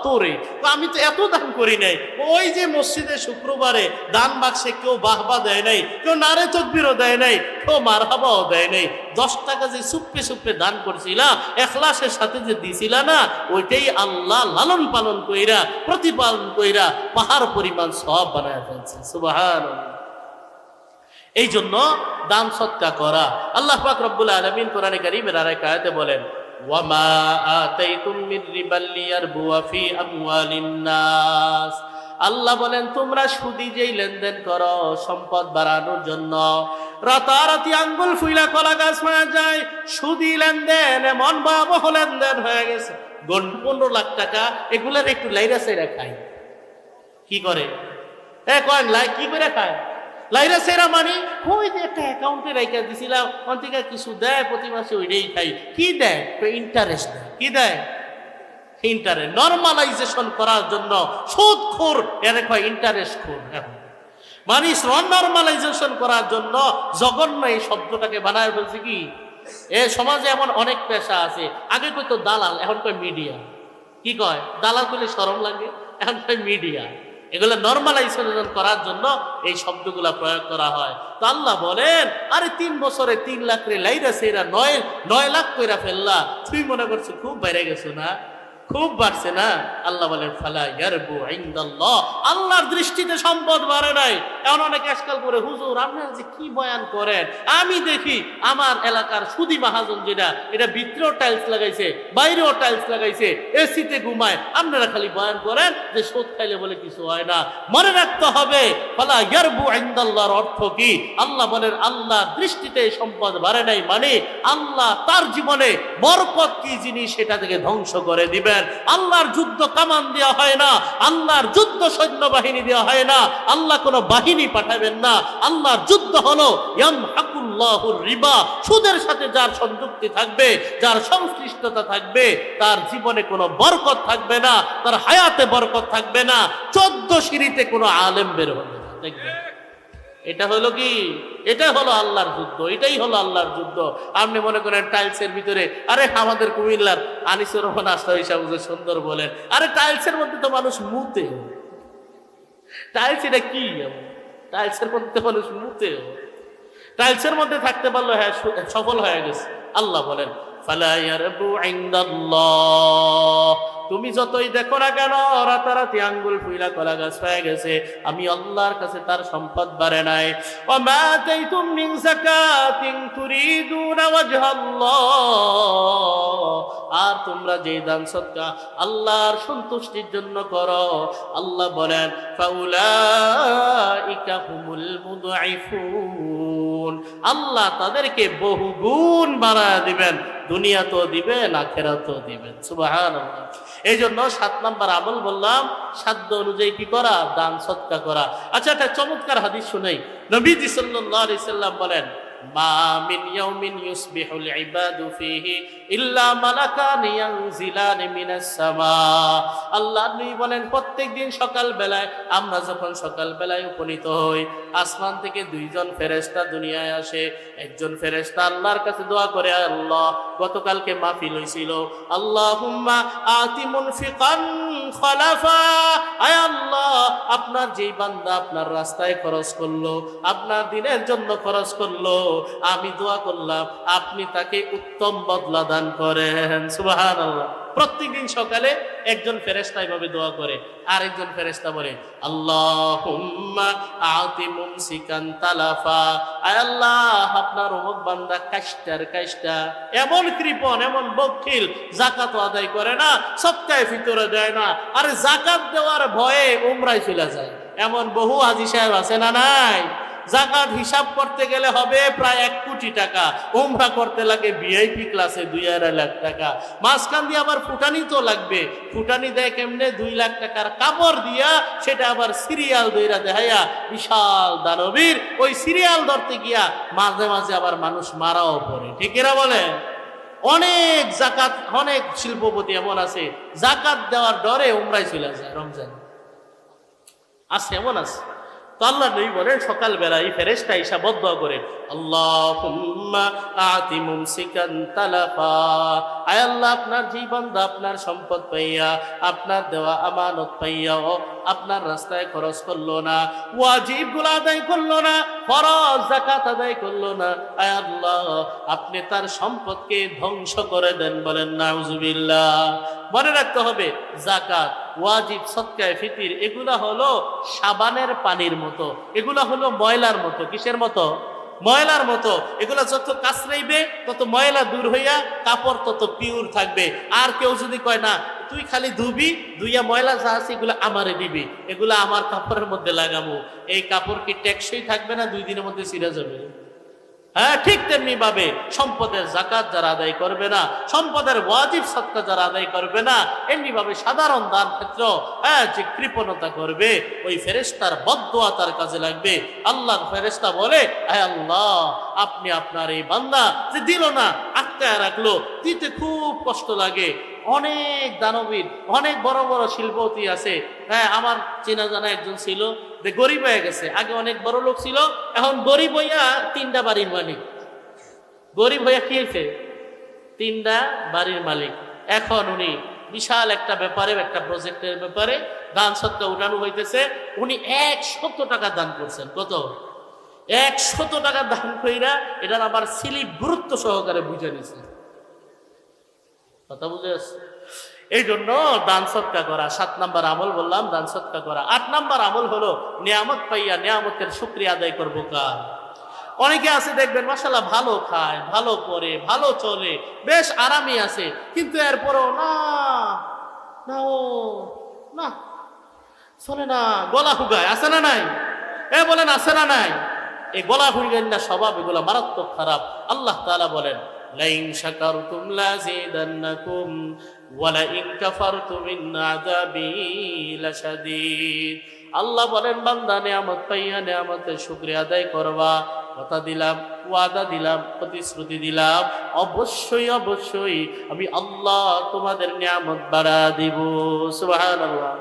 তোরে, আমি তো এত দান করি নাই। ওই যে মসজিদে শুক্রবারে দান বাক্সে কেউ বাহবা দেয় নাই, কেউ নারে তকবীরও দেয় নাই, কেউ মারহাবাও দেয় নাই। 10 টাকা যে চুপে চুপে দান করছিলা, ইখলাসের সাথে যে দিছিলা না, ওইটাই আল্লাহ লালন পালন কইরা প্রতিপালন কইরা পাহাড় পরিমাণ সব বানায় ফেলছে। সুবহানাল্লাহ। এই জন্য দান সৎকা করা। আল্লাহ পাক রব্বুল আলামিন কোরআনে কারীমের আরেক আয়াতে বলেন ওয়ামা আতাইতুম মির রিবাল লিয়ারবুয়া ফি আমওয়ালিন নাস। আল্লাহ বলেন তোমরা সুদি যেই লেনদেন করো সম্পদ বাড়ানোর জন্য, রাতারাতি আঙ্গুল ফুইলা কলা গাছ হয়ে যায়, সুদি লেনদেন এমন ভয়াবহ লেনদেন হয়ে গেছে। 15 লাখ টাকা এগুলার একটু লাইরা সাইরা খায়। কি করে? কয়েন লাই কি করে খায়? লাইরা সেরা মানে ওই যে একটা অ্যাকাউন্টে রাইখা দিছিলাম, ওখান থেকে কিছু দেয় প্রতি মাসে, ওইটাই খাই। কি দেয়? ইন্টারেস্ট দেয়। কি দেয়? ইন্টারেস্ট। নর্মালাইজেশন করার জন্য সুদখোর এর কয় ইন্টারেস্ট খোর। এখন মানে নর্মালাইজেশন করার জন্য জঘন্য এই শব্দটাকে বানায় বলছে। কি এ সমাজে এমন অনেক পেশা আছে, আগে কইতো দালাল, এখন কয় মিডিয়া। কি কয়? দালাল করলে শরম লাগে, এখন কয় মিডিয়া। এগুলো নর্মালাইজেশন করার জন্য এই শব্দগুলা প্রয়োগ করা হয়। তো আল্লাহ বলেন আরে 3 বছরে 3 লাখ রে লাইরা সেরা 9 লাখ কইরা ফেললা, তুই মনে করছো খুব বাইরে গেছো না, খুব বাড়ছে না? আল্লাহ বলেন ফালা ইয়ারবু ইনদাল্লাহ, আল্লাহর দৃষ্টিতে সম্পদ বাড়ে নাই। এখন অনেক আজকাল করে হুজুর আপনারা যে কি বয়ান করেন, আমি দেখি আমার এলাকার সুদি মাহাজন যেটা, এটা ভিতরেও টাইলস লাগাইছে, বাইরেও টাইলস লাগাইছে, এসিতে ঘুমায়, আপনারা খালি বয়ান করেন যে সুদ খাইলে বলে কিছু হয় না। মনে রাখতে হবে ফালা ইয়ারবু ইনদাল্লাহর অর্থ কি? আল্লাহ বলেন আল্লাহর দৃষ্টিতে সম্পদ বাড়ে নাই, মানে আল্লাহ তার জীবনে বরকত কি জিনিস সেটা থেকে ধ্বংস করে দিবেন। আল্লাহর যুদ্ধ কামান দেওয়া হয় না, আল্লাহর যুদ্ধ সৈন্যবাহিনী দেওয়া হয় না, আল্লাহ কোনো বাহিনী পাঠাবেন না। আল্লাহর যুদ্ধ হলো ইয়ামহাকুল্লাহুর রিবা, সুদের সাথে যার সংযুক্তি থাকবে, যার সংশ্লিষ্টতা থাকবে, তার জীবনে কোনো বরকত থাকবে না, তার হায়াতে বরকত থাকবে না, 14 সিঁড়িতে কোনো আলেম বের হবে না। দেখবেন এটা হলো কি? এটা হলো আল্লাহর যুদ্ধ, এটাই হলো আল্লাহর যুদ্ধ। আপনি মনে করেন টাইলসের ভিতরে, আরে আমাদের কুমিল্লার আনিসুর রহমান আশরাফ হিসাব সুন্দর বলেন, আরে টাইলসের মধ্যে তো মানুষ মুতে। টাইলস এটা কি? টাইলসের মধ্যে মানুষ মুতে। টাইলসের মধ্যে থাকতে পারলো হ্যাঁ সফল হয়ে গেছে। আল্লাহ বলেন ফালা ইয়ারবু ইনদাল্লাহ। তুমি যতই দেখো না কেন রাতারাতি আঙ্গুল ফুইলা কলা গাছ হয়ে গেছে, আমি আল্লাহর কাছে তার সম্পদ বাড়ে নাই। ওয়া মা আতাইতুম মিন যাকাতিন তুরিদুনা ওয়াজহাল্লাহ, আর তোমরা যে দান সদকা আল্লাহর সন্তুষ্টির জন্য করো, আল্লাহ বলেন ফাউলাইকা হুমুল মুদঈফুন, আল্লাহ তাদেরকে বহুগুণ বাড়ায় দিবেন, দুনিয়াতেও দিবেন আখিরাতেও দিবেন। সুবহানাল্লাহ। এই জন্য 7 নাম্বার আমল বললাম, সাধ্য অনুযায়ী কি করা? দান সদকা করা। আচ্ছা, একটা চমৎকার হাদিস শুনাই। নবীজি সাল্লাল্লাহু আলাইহি সাল্লাম বলেন, মা মিন ইয়াউমিন ইউসবিহুল ইবাদু ফীহি ইল্লা মালাকান ইয়ানজিলানি মিনাস সামা। আল্লাহ নবী বলেন, প্রত্যেকদিন সকাল বেলায় আমরা যখন সকাল বেলায় উপনীত হই, আসমান থেকে 2 জন ফেরেশতা দুনিয়ায় আসে। একজন ফেরেশতা আল্লাহর কাছে দোয়া করে, আল্লাহ গতকালকে মাহফিল হইছিল, আল্লাহুম্মা আতি মুনফিকান খলাফা, আয় আল্লাহ আপনার যেই বান্দা আপনার রাস্তায় খরচ করলো, আপনার দিনের জন্য খরচ করলো, আমি দোয়া করলাম আপনি তাকে উত্তম বদলা দান করেন। সুবহানাল্লাহ। প্রত্যেকদিন সকালে একজন ফেরেশতা এভাবে দোয়া করে, আর একজন ফেরেশতা বলে, আল্লাহুম্মা আতি মুমসিকান তালাফা, আয় আল্লাহ আপনার অমুক বান্দা কাষ্টার কাষ্টা, এমন কৃপণ এমন বখিল, যাকাত আদায় করে না, সদকায়ে ফিতরে দেয় না, আর যাকাত দেওয়ার ভয়ে উমরায় চলে যায়। এমন বহু হাজী সাহেব আছে না নাই? যাকাত হিসাব করতে গেলে হবে প্রায় 1 কোটি টাকা, উমরা করতে লাগে ভিআইপি ক্লাসে 2.5 লাখ টাকা, মাঝখান দিয়ে আবার ফুটানি তো লাগবে, ফুটানি দেয় কেমনে? 2 লাখ টাকার কাপড় দিয়া, সেটা আবার সিরিয়াল দইরা দেখাইয়া বিশাল দানবীর, ওই সিরিয়াল ধরতে গিয়া মাঝে মাঝে আবার মানুষ মারাও পড়ে। ঠিক এরা বলে? অনেক জাকাত, অনেক শিল্পপতি এমন আছে জাকাত দেওয়ার ডরে উমরায় চলে যায় রমজান, আছে এমন আছে। তো আল্লাহ নবী বলেন, সকালবেলা এই ফেরেশতা ঈশা বদদোয়া করেন, আল্লাহুম্মা আতি মুমসিকান তালাফা, আয় আল্লাহ আপনার যেই বান্দা আপনার সম্পদ পাইয়া, আপনার দেওয়া আমানত পাইয়াও আপনার রাস্তায় খরচ করলো না, ওয়াজিব গুলো আদায় করলো না, ফরজ যাকাত আদায় করলো না, আয় আল্লাহ আপনি তার সম্পদকে ধ্বংস করে দেন। বলেন নাউজুবিল্লাহ। মনে রাখতে হবে, যাকাত, ওয়াজিব, সদকায়ে ফিতির এগুলা হলো সাবানের পানির মতো, এগুলা হলো ময়লার মতো। কিসের মতো? ময়লার মতো। এগুলা যত কাছরাইবে তত ময়লা দূর হইয়া কাপড় তত পিওর থাকবে। আর কেউ যদি কয় না তুই খালি ধুবি, ধুইয়া ময়লা যা আছে এগুলো আমারে দিবি, এগুলা আমার কাপড়ের মধ্যে লাগাবো, এই কাপড় কি টেকসই থাকবে না? 2 দিনের মধ্যে ছিঁড়ে যাবে। হ্যাঁ, ঠিক তেমনি ভাবে সম্পদের যাকাত যারা আদায় করবে না, সম্পদের ওয়াজিব সদকা যারা আদায় করবে না, এমনি ভাবে সাধারণ দান ক্ষেত্র যে কৃপণতা করবে, ওই ফেরেশতার বদদোয়া তার কাজে লাগবে। আল্লাহর ফেরেশতা বলে, আয় আল্লাহ আপনি আপনার এই বান্দা যে দিল না, আটকায় রাখলো, দিতে খুব কষ্ট লাগে। অনেক দানবীর, অনেক বড় বড় শিল্পপতি আছে। হ্যাঁ, আমার চেনা জানা একজন ছিল, গরিব হয়ে গেছে, আগে অনেক বড় লোক ছিল, এখন গরিব হইয়া 3টা বাড়ির মালিক। গরিব হইয়া কি হয়েছে? 3টা বাড়ির মালিক। এখন উনি বিশাল একটা ব্যাপারে, একটা প্রজেক্টের ব্যাপারে দান সদকা উঠানো হইতেছে। উনি 100 টাকা দান করছেন। কত? 100 টাকা দান কইরা এটার আবার স্লিপ গুরুত্ব সহকারে বুঝে নিছে। কথা বুঝে আসছে? এই জন্য দান সদকা করা 7 নাম্বার আমল বললাম, দান সদকা করা। 8 নাম্বার আমল হলো নিয়ামত পাইয়া নিয়ামতের শুকরিয়া আদায় করবো কার? অনেকে আছে দেখবেন মাশাআল্লাহ ভালো খায়, ভালো পরে, ভালো চলে, বেশ আরামে আছে, কিন্তু এরপরও না না ও না চলে না, গলা হুগায়। আছে না নাই? বলেন আছে না নাই? এই গলা হুগাইন না স্বভাব, এগুলো মারাত্মক খারাপ। আল্লাহ তাআলা বলেন, লাইন শাকারতুম লাযিদান্নাকুম ওয়া লাইন কাফারতুম ইন আযাবি লাশাদীদ। আল্লাহ বলেন, বান্দা নিয়ামত পাইয়া নিয়ামতের শুকরিয়া আদায় করবা, কথা দিলাম, ওয়াদা দিলাম, প্রতিশ্রুতি দিলাম, অবশ্যই অবশ্যই আমি আল্লাহ তোমাদের নিয়ামত বাড়া দিব। সুবহানাল্লাহ।